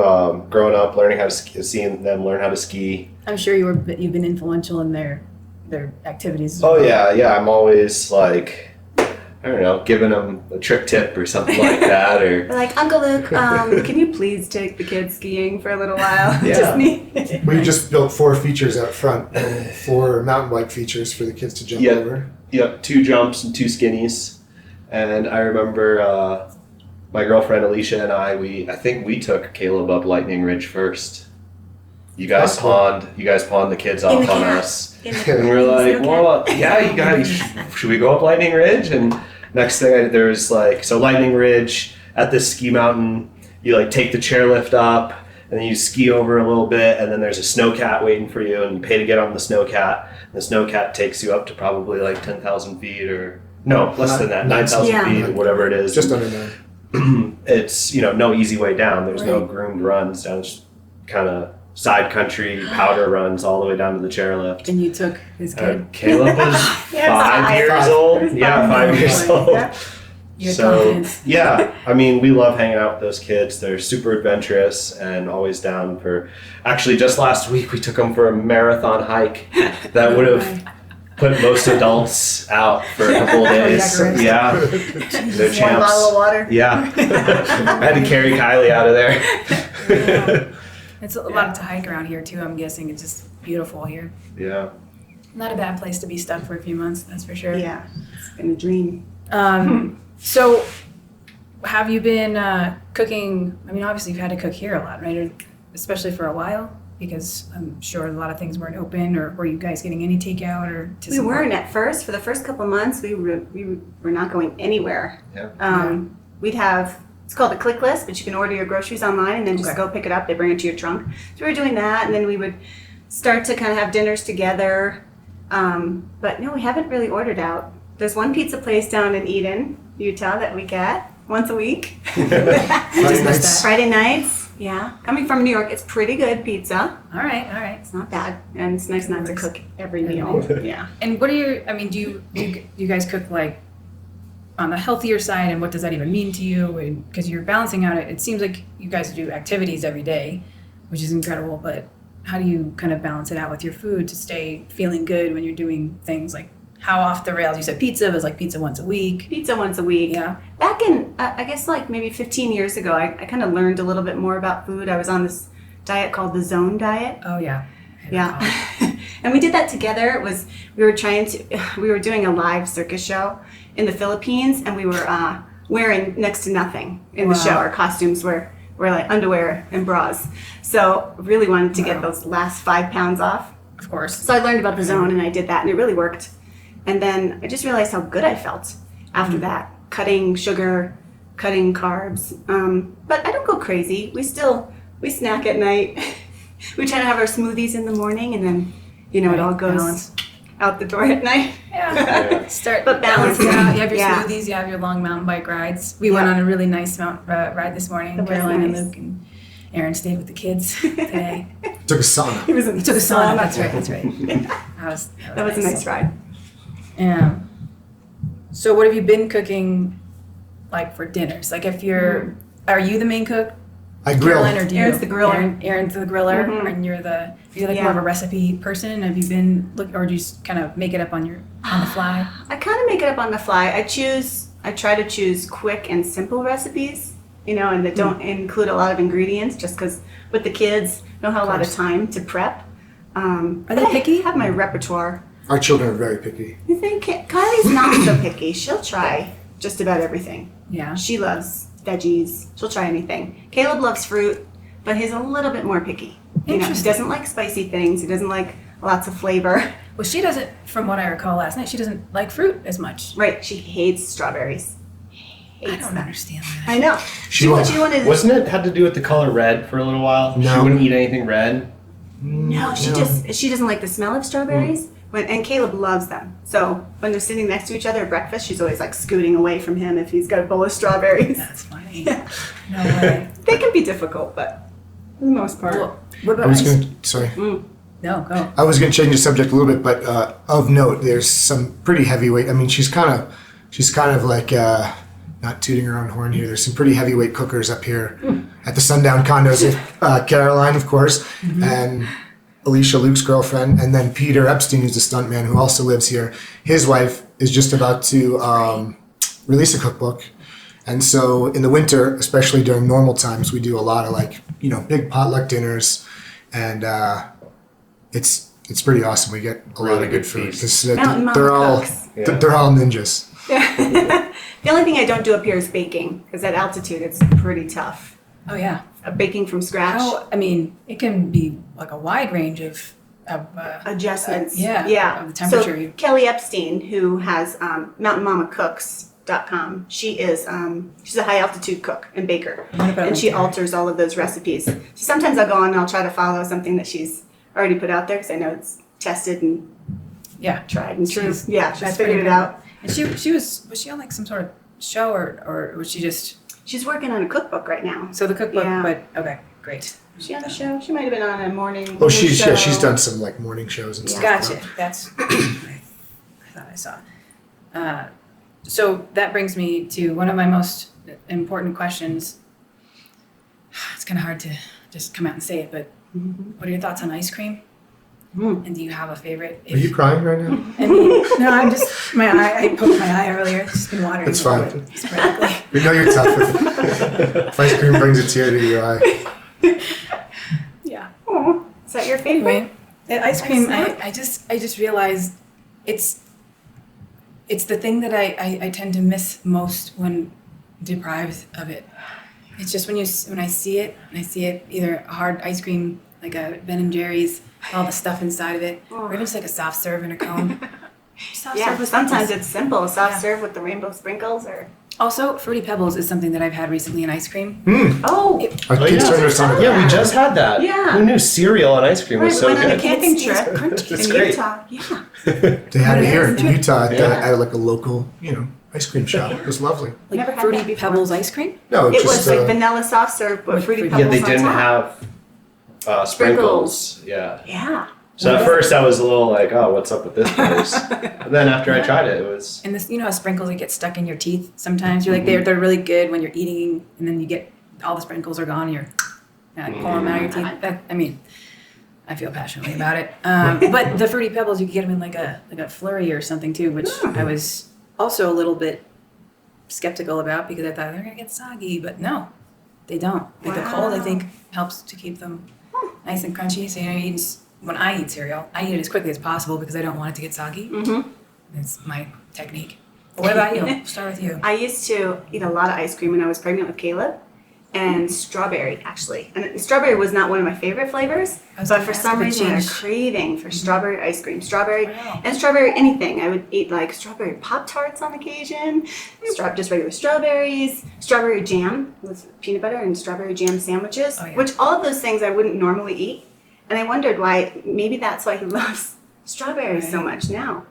growing up, learning how to seeing them learn how to ski.
I'm sure you've been influential in their activities.
Oh yeah. I'm always like, I don't know, giving them a trick tip or something like that, or
We're like, Uncle Luke, can you please take the kids skiing for a little while?
Yeah.
Just need.
We just built 4 features out front, and 4 mountain bike features for the kids to jump over.
Yep, 2 jumps and 2 skinnies. And I remember my girlfriend Alicia and I think we took Caleb up Lightning Ridge first. You guys pawned the kids off on us. And we're like, well, yeah, you guys, should we go up Lightning Ridge? And next thing there was like, so Lightning Ridge at this ski mountain, you like take the chairlift up and then you ski over a little bit, and then there's a snowcat waiting for you, and you pay to get on the snowcat. The snowcat takes you up to probably like 10,000 feet, or no, less than that, 9,000 feet, or whatever it is.
Just under 9.
It's, no easy way down. There's no groomed runs down, just kind of side country powder runs all the way down to the chairlift.
And you took his kid.
Caleb was 5 years old. Yeah, 5 years old.
Yeah.
So yeah, I mean, we love hanging out with those kids. They're super adventurous and always down for. Actually, just last week we took them for a marathon hike that would have put most adults out for a couple of days. Yeah, they're champs.
1 bottle of water.
Yeah, I had to carry Kylie out of there.
It's a lot to hike around here too. I'm guessing it's just beautiful here.
Yeah.
Not a bad place to be stuck for a few months, that's for sure.
Yeah, it's been a dream.
So, have you been cooking? I mean, obviously you've had to cook here a lot, right? Or especially for a while, because I'm sure a lot of things weren't open. Or were you guys getting any takeout or?
We weren't at first. For the first couple months, we were not going anywhere.
Yeah.
We'd have. It's called a click list, but you can order your groceries online and then just go pick it up. They bring it to your trunk. So we were doing that, and then we would start to kind of have dinners together. But no, we haven't really ordered out. There's one pizza place down in Eden, Utah, that we get once a week. Friday nights. Yeah. Coming from New York, it's pretty good pizza.
All right.
It's not bad. And it's nice not to cook every meal. Yeah.
And what are your, I mean, do you guys cook like on the healthier side, and what does that even mean to you? Because you're balancing out it seems like you guys do activities every day, which is incredible, but how do you kind of balance it out with your food to stay feeling good when you're doing things like how off the rails? You said pizza was like pizza once a week.
Pizza once a week.
Yeah.
Back in, I guess like maybe 15 years ago, I kind of learned a little bit more about food. I was on this diet called the Zone Diet.
Oh yeah.
Yeah. And we did that together. We were doing a live circus show in the Philippines, and we were wearing next to nothing in the show. Our costumes were like underwear and bras. So really wanted to get those last 5 pounds off.
Of course.
So I learned about the Zone, and I did that, and it really worked. And then I just realized how good I felt after that, cutting sugar, cutting carbs. But I don't go crazy. We snack at night. We try to have our smoothies in the morning, and then, it all goes out the door at night.
Yeah.
But balance it
out. You have your
Yeah.
smoothies, you have your long mountain bike rides. We went on a really nice mountain ride this morning.
That was
Caroline
nice.
and Luke and Aaron stayed with the kids today.
Took a sauna.
He was in
He took a sauna. That's right.
That was a nice ride.
Yeah. So what have you been cooking like for dinners? Like if you're, are you the main cook?
I grill.
Caroline, or do you?
Aaron's the griller.
Aaron's the griller,
Mhm.
and you're like more of a recipe person. Have you been or do you just kind of make it up on the fly?
I kind of make it up on the fly. I try to choose quick and simple recipes, and that don't include a lot of ingredients, just because with the kids, don't have a lot of time to prep.
Are they picky?
I have my repertoire.
Our children are very picky.
I think Kylie's not so picky. She'll try just about everything.
Yeah.
She loves veggies. She'll try anything. Caleb loves fruit, but he's a little bit more picky. He doesn't like spicy things. He doesn't like lots of flavor.
Well, she doesn't, from what I recall last night, she doesn't like fruit as much.
Right. She hates strawberries.
I don't understand that.
I know.
She won't.
Wasn't it had to do with the color red for a little while?
No.
She wouldn't eat anything red.
No, she doesn't like the smell of strawberries. And Caleb loves them. So when they're sitting next to each other at breakfast, she's always like scooting away from him if he's got a bowl of strawberries.
That's funny. No way.
They can be difficult, but for the most part.
Well, what about
I was
ice?
going.
No, go.
I was going to change the subject a little bit, but of note, there's some pretty heavyweight. I mean, she's kind of like not tooting her own horn here. There's some pretty heavyweight cookers up here at the Sundown Condos. Caroline, of course, and Alicia, Luke's girlfriend, and then Peter Epstein, who's the stuntman who also lives here. His wife is just about to release a cookbook. And so in the winter, especially during normal times, we do a lot of like, big potluck dinners, and it's pretty awesome. We get a lot of good food because
Mountain Mama
they're all
cooks.
they're all ninjas.
The only thing I don't do up here is baking, because at altitude it's pretty tough.
Oh yeah.
Baking from scratch.
It can be like a wide range of
Adjustments.
of the temperature.
So Kelly Epstein, who has mountainmamacooks.com, she's a high altitude cook and baker, and she alters all of those recipes. So sometimes I'll go on and I'll try to follow something that she's already put out there, because I know it's tested and tried and true. She's figured it out.
And was she on like some sort of show, or was she just?
She's working on a cookbook right now.
So the cookbook,
Yeah.
but okay, great.
Was she on a show? She might have been on a morning.
Well, she's
show.
she's done some like morning shows and stuff.
Gotcha. That's I thought I saw. So that brings me to one of my most important questions. It's kind of hard to just come out and say it, but what are your thoughts on ice cream? And do you have a favorite?
Are you crying right now?
No, I'm just I poked my eye earlier. It's just been watering.
It's fine.
Sporadically.
We know you're tough with it. If ice cream brings a tear to your eye.
Yeah.
Oh, is that your favorite?
Ice cream. I just realized it's the thing that I tend to miss most when deprived of it. It's just when I see it either a hard ice cream like a Ben and Jerry's, all the stuff inside of it, or just like a soft serve in a cone. Serve with
sometimes
sprinkles.
it's simple. Soft serve with the rainbow sprinkles, or
Also, Fruity Pebbles is something that I've had recently in ice cream.
oh,
Our kids turn their tongue.
Yeah, we just had that.
Yeah.
Who knew cereal and ice cream was
we
so
went on a
good?
camping trip
It's
in
great.
Utah. Yeah,
They had it here in Utah at,
Yeah.
at like a local, ice cream shop. It was lovely.
Like
Never had
Fruity
that before.
Pebbles ice cream.
No,
it
just
was like vanilla soft serve, but fruity
Yeah,
Yeah,
pebbles
they
on
didn't
top.
have sprinkles. Yeah.
Yeah.
So at first I was a little like, oh, what's up with this place? And then after I tried it, it was.
And this, how sprinkles get stuck in your teeth sometimes. You're like they're really good when you're eating, and then you get all the sprinkles are gone, and you're like pulling them out of your teeth. I feel passionately about it. But the Fruity Pebbles, you could get them in like a flurry or something too, which I was also a little bit skeptical about because I thought they're gonna get soggy, but no, they don't. Like the cold, I think, helps to keep them nice and crunchy. So when I eat cereal, I eat it as quickly as possible because I don't want it to get soggy. It's my technique. But what about you? Start with you.
I used to eat a lot of ice cream when I was pregnant with Caleb, and strawberry actually. And strawberry was not one of my favorite flavors, but for some reason I had a craving for strawberry ice cream. Strawberry and strawberry anything. I would eat like strawberry Pop-Tarts on occasion, just regular strawberries, strawberry jam with peanut butter and strawberry jam sandwiches, which all of those things I wouldn't normally eat. And I wondered why, maybe that's why he loves strawberries so much now.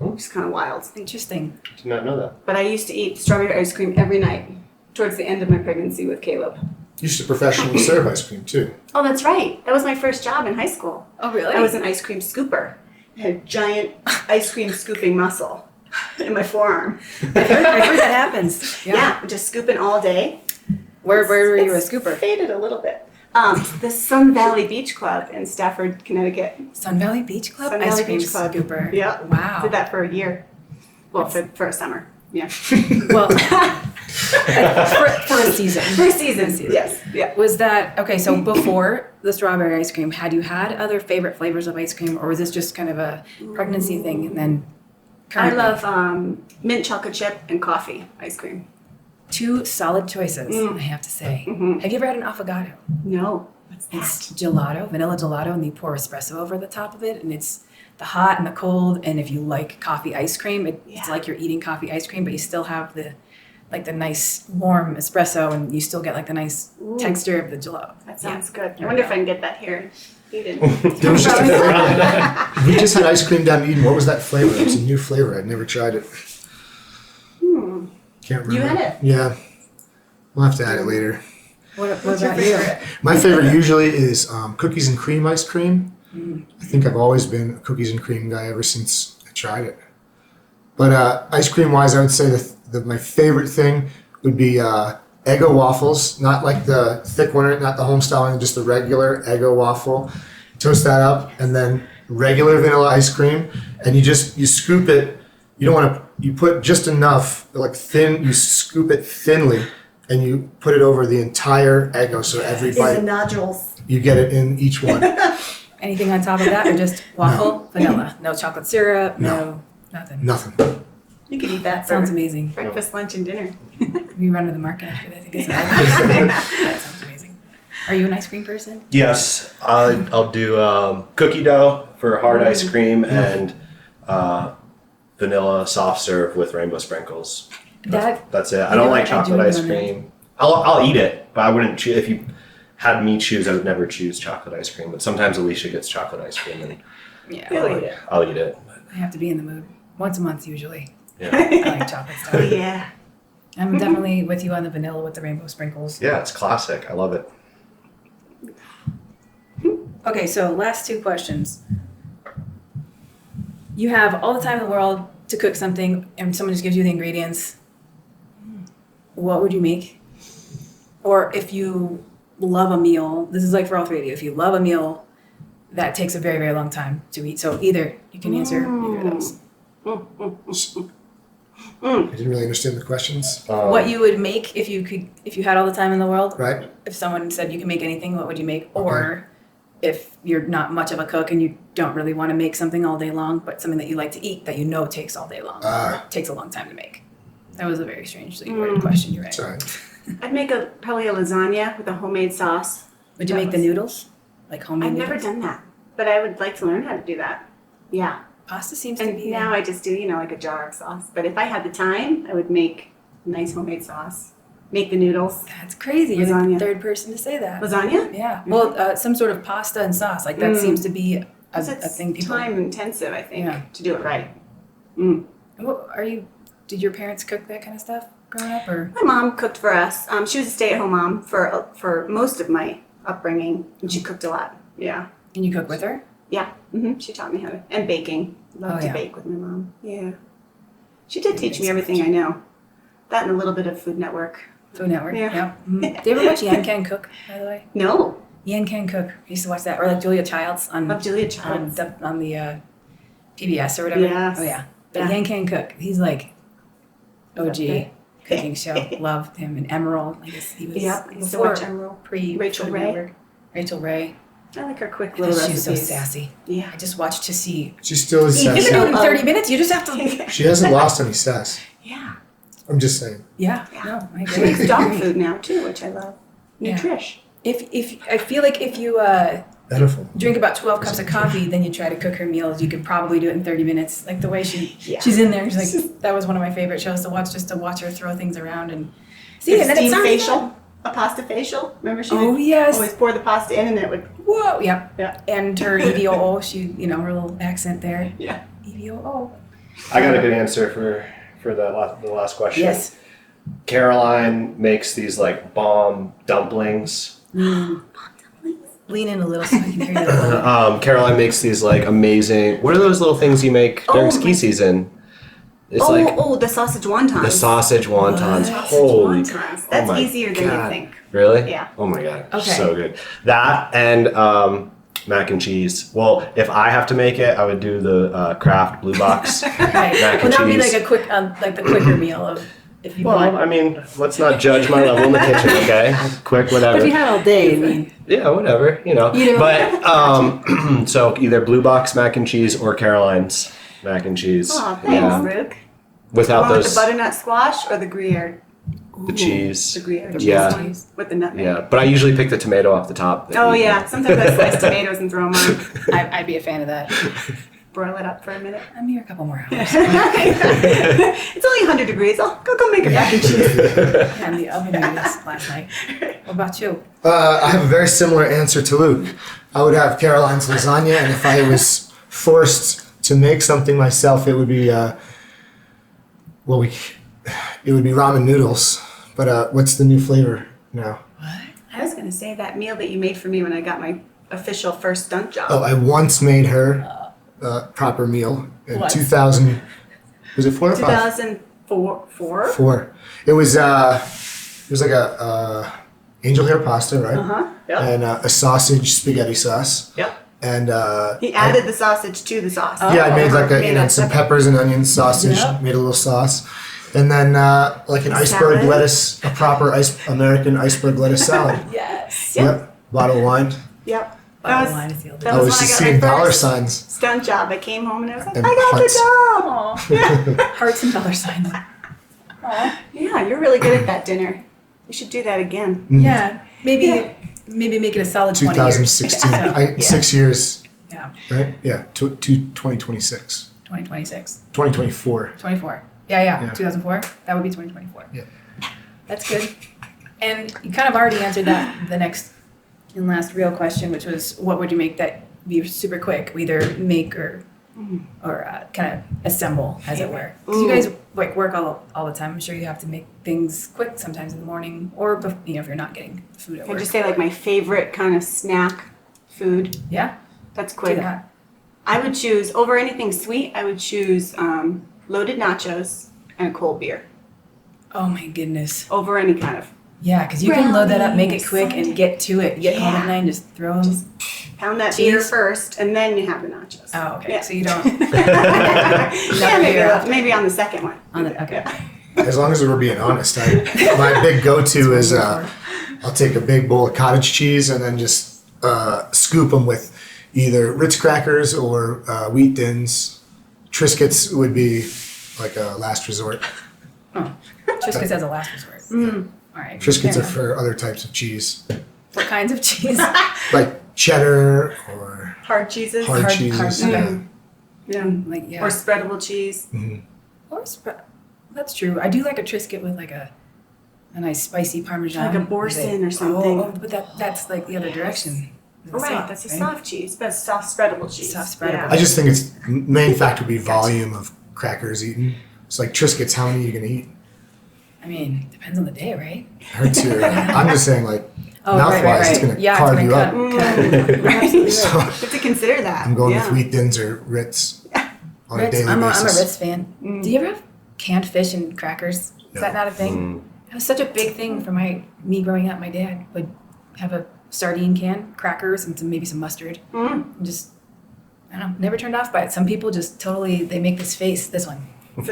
It's kind of wild.
Interesting.
Did not know that.
But I used to eat strawberry ice cream every night towards the end of my pregnancy with Caleb.
You used to professionally serve ice cream too.
Oh, that's right. That was my first job in high school.
Oh, really?
I was an ice cream scooper. I had a giant ice cream scooping muscle in my forearm.
I've heard that happens.
Yeah, just scooping all day.
Where were you a
It's
scooper?
Faded a little bit. The Sun Valley Beach Club in Stafford, Connecticut.
Sun Valley Beach Club?
Sun
Ice
Valley
cream
Beach Club.
scooper.
Yeah.
Wow.
Did that for a year. Well, for a summer. Yeah.
Well, for a season.
For a season. Yes. Yeah.
Was that, okay, so before the strawberry ice cream, had you had other favorite flavors of ice cream, or was this just kind of a pregnancy thing and then
I
currently?
love mint chocolate chip and coffee ice cream.
Two solid choices, I have to say. Have you ever had an affogato?
No. What's that?
It's gelato, vanilla gelato, and you pour espresso over the top of it, and it's the hot and the cold. And if you like coffee ice cream, it's like you're eating coffee ice cream, but you still have the nice warm espresso, and you still get like the nice texture of the gelato.
That sounds good. I wonder if I can get that here. Eden.
There was just a flavor. We just had ice cream down in Eden. What was that flavor? It was a new flavor. I'd never tried it. Can't remember.
You had it?
Yeah. We'll have to add it later.
What about you?
My favorite usually is cookies and cream ice cream. I think I've always been a cookies and cream guy ever since I tried it. But ice cream wise, I would say my favorite thing would be Eggo waffles, not like the thick one, not the home style one, just the regular Eggo waffle. Toast that up, and then regular vanilla ice cream, and you scoop it you don't want to, you put just enough, like thin, you scoop it thinly and you put it over the entire Eggo. So every
In the
bite,
nodules.
you get it in each one.
Anything on top of that, or just waffle, vanilla? No chocolate syrup, no nothing.
Nothing.
You could eat that for
Sounds amazing.
breakfast, lunch, and dinner.
We run to the market after that. I think it's that sounds amazing. Are you an ice cream person?
Yes, I'll do cookie dough for hard ice cream and vanilla soft serve with rainbow sprinkles. That's it. I don't like chocolate ice cream. I'll eat it, but I wouldn't choose. If you had me choose, I would never choose chocolate ice cream. But sometimes Alicia gets chocolate ice cream, and
Yeah,
I'll eat it.
I have to be in the mood. Once a month usually.
Yeah,
I like chocolate
Oh,
stuff.
yeah.
I'm definitely with you on the vanilla with the rainbow sprinkles.
yeah, it's classic. I love it.
Okay, so last two questions. You have all the time in the world to cook something, and someone just gives you the ingredients. What would you make? Or if you love a meal, this is like for all three of you, if you love a meal that takes a very, very long time to eat. So either you can answer either of those.
I didn't really understand the questions.
What you would make if you had all the time in the world.
Right.
If someone said you can make anything, what would you make? Or if you're not much of a cook and you don't really want to make something all day long, but something that you like to eat that you know takes all day long, takes a long time to make. That was a very strangely worded question. You're right.
Sorry.
I'd make probably a lasagna with a homemade sauce.
Would you make the noodles? Like homemade
I've
noodles?
never done that, but I would like to learn how to do that. Yeah.
Pasta seems to
And
be
now I just do, like a jar of sauce. But if I had the time, I would make a nice homemade sauce. Make the noodles.
That's crazy. You're the
Lasagna.
third person to say that.
Lasagna?
Yeah. Well, some sort of pasta and sauce. Like that seems to be a
It's
thing people.
time intensive, I think,
Yeah.
to do it right.
What are you? Did your parents cook that kind of stuff growing up, or?
My mom cooked for us. She was a stay-at-home mom for most of my upbringing, and she cooked a lot. Yeah.
And you cook with her?
Yeah. She taught me how to, and baking. Loved to bake with my mom. Yeah. She did teach me everything I know. That and a little bit of Food Network.
Food Network.
Yeah.
Mhm. Do you ever watch Yan Can Cook, by the way?
No.
Yan Can Cook. I used to watch that, or like Julia Childs on
Love Julia Childs.
on the PBS or whatever.
Yes.
Oh yeah. But
Yeah.
Yan Can Cook. He's like OG
Okay.
cooking show. Loved him. And Emerald. I guess he was.
Yeah, I used to
before
watch Emerald.
Pre
Rachel
Food
Ray.
Network. Rachel Ray.
I like her quick little
She's
recipes.
so sassy.
Yeah.
I just watched to see.
She still is
You can
sassy.
do it in 30 minutes. You just have to.
She hasn't lost any sass.
Yeah.
I'm just saying.
Yeah.
Yeah.
No, I
She makes
agree.
dog food now too, which I love.
Yeah.
Nutrish.
If I feel like if you
Beautiful.
drink about 12 cups of coffee, then you try to cook her meals, you could probably do it in 30 minutes. Like the way
Yeah.
she's in there. She's like, that was one of my favorite shows to watch, just to watch her throw things around and see.
The
And then it
steam
sounds
facial.
good.
A pasta facial. Remember she
Oh,
would
yes.
always pour the pasta in and it would.
Whoa, yep.
Yeah.
And her EVOO, she, her little accent there.
Yeah.
EVOO.
I got a good answer for the last question.
Yes.
Caroline makes these like bomb dumplings.
Lean in a little so I can hear you. A little.
Caroline makes these like amazing. What are those little things you make during
Oh,
ski season? It's
The sausage wontons.
the sausage wontons.
Sausage
Holy
wontons.
crap.
That's
my
easier than you
God.
think.
Really?
Yeah.
Oh my god.
Okay.
So good. That and mac and cheese. Well, if I have to make it, I would do the Kraft Blue Box
Right.
mac
Well,
and
that would be
cheese.
like a quick, like the quicker meal of if you
Well,
want.
I mean, let's not judge my level in the kitchen, okay? Quick, whatever.
But if you had all day, I mean.
Yeah, whatever,
Either
But so either Blue Box mac and cheese or Caroline's mac and cheese.
Oh, thanks, Luke.
Without
One with
those,
the butternut squash or the Gruyere?
the cheese.
The Gruyere
Yeah.
cheese one with the nutmeg.
Yeah, but I usually pick the tomato off the top.
Oh yeah, sometimes I slice tomatoes and throw them on.
I'd be a fan of that.
Broil it up for a minute.
I'm here a couple more hours.
It's only 100 degrees. I'll go make a mac and cheese.
And the oven made this last night. What about you?
I have a very similar answer to Luke. I would have Caroline's lasagna, and if I was forced to make something myself, it would be it would be ramen noodles. But what's the new flavor now?
I was gonna say that meal that you made for me when I got my official first stunt job.
Oh, I once made her a proper meal in
What?
2000. Was it 4 or 5?
2004.
4. It was like a angel hair pasta, right?
Uh-huh. Yep.
And a sausage spaghetti sauce.
Yep.
And
He added the sausage to the sauce.
yeah, I made like some
separate.
peppers and onions sausage.
Yeah.
Made a little sauce, and then like an iceberg
Salad.
lettuce, a proper American iceberg lettuce salad.
Yes.
Yep. Bottle of wine.
Yep.
Bottom line is the other.
that
I
was
was
when I
just
got
seeing
my
dollar
first
signs.
stunt job. I came home and I was like,
And
I got
hearts.
the job.
Aw. Hearts and dollar signs. Aw.
Yeah, you're really good at that dinner. You should do that again.
Yeah. Maybe make it a solid 20 years.
2016. 6 years,
Yeah.
right? Yeah. To 2026.
2026.
2024.
24. Yeah.
Yeah.
2004. That would be 2024.
Yeah.
That's good. And you kind of already answered the next and last real question, which was, what would you make that be super quick? Either make or kind of assemble, as it were. Because you guys like work all the time. I'm sure you have to make things quick sometimes in the morning, or if you're not getting food at
I'd
work.
just say like my favorite kind of snack food.
Yeah.
That's
Do
quick.
that.
I would choose over anything sweet. I would choose loaded nachos and a cold beer
Oh my goodness.
over any kind of.
Yeah, because you can load that up, make it
Brownies,
quick, and get to it. Get home at
Yeah.
night and just throw them.
Pound that beer
Cheese.
first, and then you have the nachos.
Oh, okay.
Yeah.
So you don't.
Yeah, maybe on the second one.
Okay.
As long as we're being honest, my big go-to is I'll take a big bowl of cottage cheese and then just scoop them with either Ritz crackers or wheat thins. Triscuits would be like a last resort.
Just because as a last resort. All right.
Triscuits
fair
are for other types of cheese,
enough. What kinds of cheese?
like cheddar or
Hard cheeses.
hard cheese.
hard-
Yeah.
Yeah.
Like, yeah.
Or spreadable cheese.
Or that's true. I do like a Triscuit with like a nice spicy Parmesan.
Like a
with
Boursin
it.
or something.
Oh, but that's like the other direction.
Oh, right, that's a soft cheese. That's soft spreadable cheese.
Soft spreadable.
I just think its main factor would be volume of crackers eaten. It's like Triscuits, how many are you going to eat?
I mean, depends on the day, right?
Hurts your, I'm just saying like
Oh,
mouth-wise, it's going to carve
gonna
you
cut,
up.
cut. You're absolutely
So
right.
You have to consider that.
I'm going
yeah.
with wheat thins or Ritz on a
Ritz,
daily
I'm a
basis.
Ritz fan. Do you ever have canned fish and crackers? Is that not a thing? It was such a big thing for me growing up. My dad would have a sardine can, crackers, and maybe some mustard. And just, I don't know, never turned off by it. Some people just totally, they make this face, this one.
When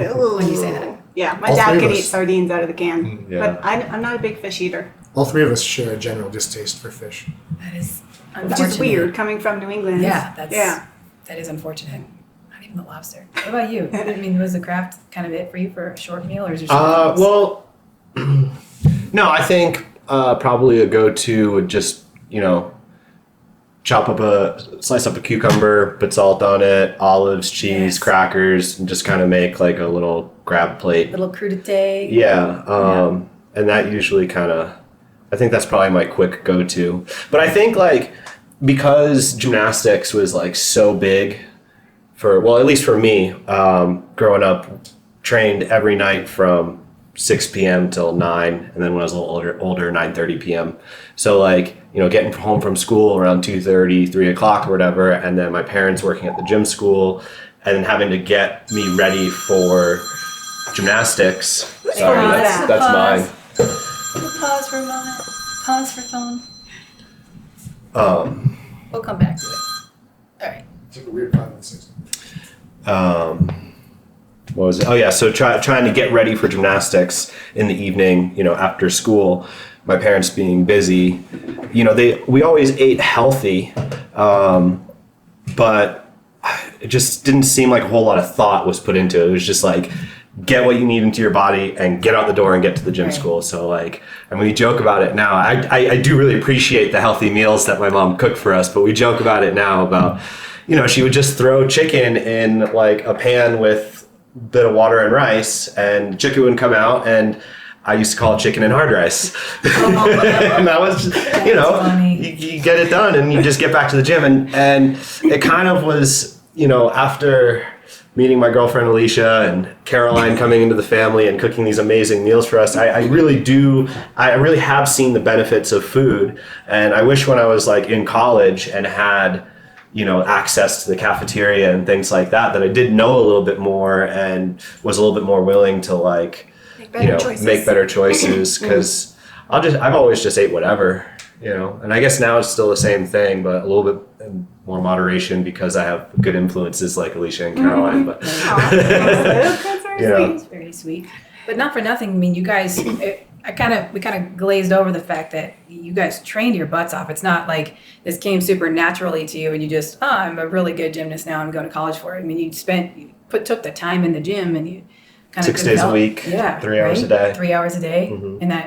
you say that.
Yeah, my
All
dad
three of
could
us.
eat sardines out of the can.
Yeah.
But I'm not a big fish eater.
All three of us share a general distaste for fish.
That is
Which
unfortunate.
is weird coming from New England.
Yeah,
yeah.
that is unfortunate. Not even the lobster. What about you? I mean, was the craft kind of it for you for a short meal, or is there something else?
Well, no, I think probably a go-to would just, slice up a cucumber, put salt on it, olives, cheese,
Yes.
crackers, and just kind of make like a little grab plate.
Little crudité.
Yeah, and that usually I think that's probably my quick go-to. But I think like because gymnastics was like so big at least for me, growing up, trained every night from 6 p.m. till 9, and then when I was a little older 9:30 p.m. So like, getting home from school around 2:30, 3 o'clock or whatever, and then my parents working at the gym school, and then having to get me ready for gymnastics. Sorry,
Pause.
that's mine.
Pause for a moment. Pause for phone. We'll come back to it. All right.
Took a weird 5 and 6.
What was it? Oh yeah, so trying to get ready for gymnastics in the evening, after school. My parents being busy, we always ate healthy, but it just didn't seem like a whole lot of thought was put into it. It was just like, get what you need into your body and get out the door and get to the gym
Right.
school. So like, and we joke about it now. I do really appreciate the healthy meals that my mom cooked for us, but we joke about it now about, she would just throw chicken in like a pan with a bit of water and rice, and chicken would come out, and I used to call it chicken and hard rice. And that was,
funny.
you get it done and you just get back to the gym. And it kind of was, after meeting my girlfriend Alicia and Caroline coming into the family and cooking these amazing meals for us, I really have seen the benefits of food. And I wish when I was like in college and had, access to the cafeteria and things like that I did know a little bit more and was a little bit more willing to like, make better choices, because I've always just ate whatever, and I guess now it's still the same thing, but a little bit more moderation because I have good influences like Alicia and Caroline. But
That's very
you know,
sweet.
It's very sweet. But not for nothing. I mean, you guys, we kind of glazed over the fact that you guys trained your butts off. It's not like this came super naturally to you and you just, I'm a really good gymnast now. I'm going to college for it. I mean, you took the time in the gym and you kind of
6 days a week, 3 hours a day.
3 hours a day.
Mhm.
And I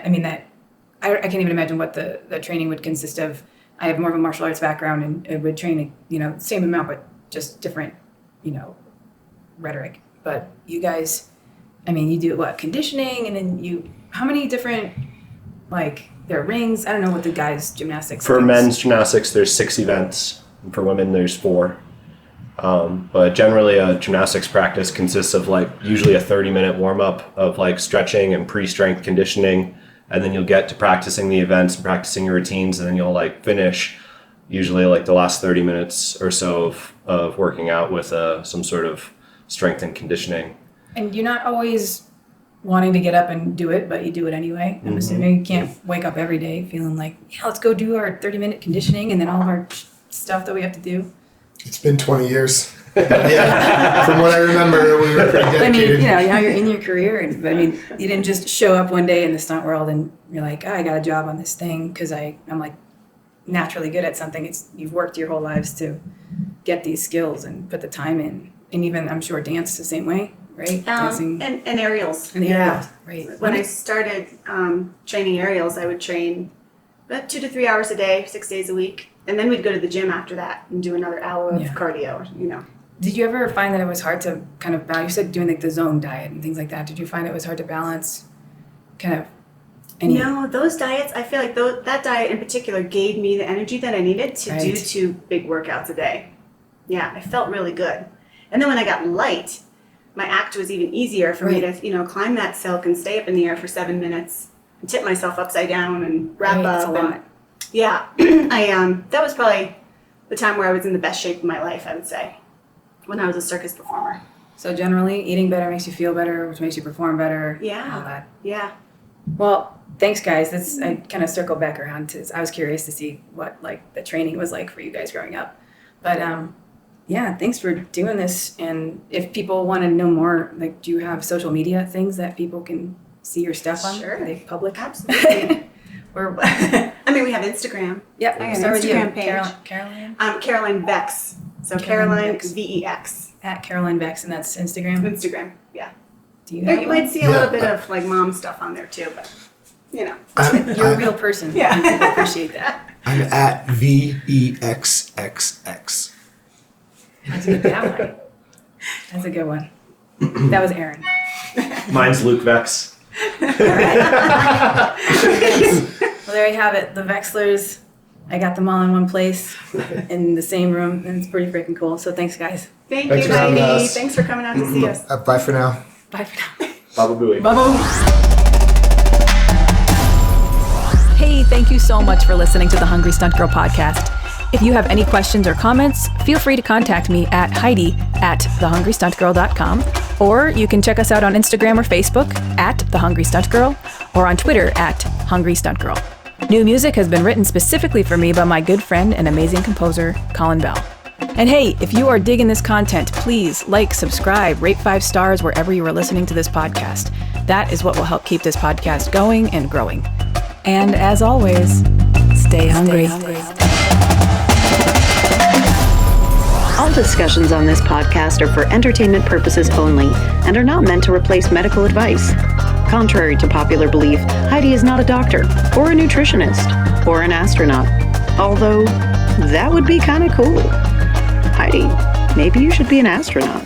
can't even imagine what the training would consist of. I have more of a martial arts background and it would train, same amount, but just different, rhetoric. But you guys, you do what? Conditioning, and then how many different, there are rings? I don't know what the guys' gymnastics
For
is.
men's gymnastics, there's 6 events. And for women, there's 4. But generally, a gymnastics practice consists of usually a 30-minute warm-up of stretching and pre-strength conditioning. And then you'll get to practicing the events and practicing your routines, and then you'll finish usually the last 30 minutes or so of working out with some sort of strength and conditioning.
And you're not always wanting to get up and do it, but you do it anyway. I'm assuming you can't wake up every day feeling let's go do our 30-minute conditioning and then all of our stuff that we have to do.
It's been 20 years. Yeah, from what I remember, we were pretty dedicated.
Now you're in your career, you didn't just show up one day in the stunt world and you're I got a job on this thing because I'm naturally good at something. You've worked your whole lives to get these skills and put the time in, and even I'm sure dance the same way, right? Dancing
And aerials.
and aerials, right?
When I started training aerials, I would train about 2 to 3 hours a day, 6 days a week, and then we'd go to the gym after that and do another hour of cardio.
Did you ever find that it was hard to kind of balance? You said doing the zone diet and things like that. Did you find it was hard to balance kind of any?
No, those diets, I feel like that diet in particular gave me the energy that I needed to do 2 big workouts a day. Yeah, I felt really good. And then when I got light, my act was even easier for me to, climb that silk and stay up in the air for 7 minutes and tip myself upside down and wrap up.
That's a lot.
Yeah, that was probably the time where I was in the best shape of my life, I would say, when I was a circus performer.
So generally, eating better makes you feel better, which makes you perform better.
Yeah.
All that.
Yeah.
Well, thanks, guys. I kind of circled back around to. I was curious to see what the training was like for you guys growing up. But thanks for doing this. And if people want to know more, do you have social media things that people can see your stuff on?
Sure.
Are they public?
Absolutely.
Or
we have Instagram.
Yep.
I have
Start
an
with you.
Instagram page.
Caroline.
Caroline Vex. So
Caroline
Caroline
Vex.
VEX.
At Caroline Vex, and that's Instagram.
Instagram. Yeah.
Do you have
You
one?
might see a little bit of mom stuff on there too, but
You're a real person.
Yeah.
And people appreciate that.
I'm at VEXXX.
That's a good one. That's a good one. That was Aaron.
Mine's Luke Vex.
Well, there you have it. The Vexlers. I got them all in one place in the same room, and it's pretty freaking cool. So thanks, guys.
Thanks
Thanks
you,
for having
Heidi.
us.
Thanks for coming out to see us.
Bye for now.
Bye for now.
Baba Booey.
Bye-bye. Hey, thank you so much for listening to the Hungry Stunt Girl podcast. If you have any questions or comments, feel free to contact me at heidi@thehungrystuntgirl.com, or you can check us out on Instagram or Facebook at The Hungry Stunt Girl, or on Twitter at Hungry Stunt Girl. New music has been written specifically for me by my good friend and amazing composer, Colin Bell. And hey, if you are digging this content, please subscribe, rate 5 stars wherever you are listening to this podcast. That is what will help keep this podcast going and growing. And as always, stay hungry.
All discussions on this podcast are for entertainment purposes only and are not meant to replace medical advice. Contrary to popular belief, Heidi is not a doctor or a nutritionist or an astronaut. Although, that would be kind of cool. Heidi, maybe you should be an astronaut.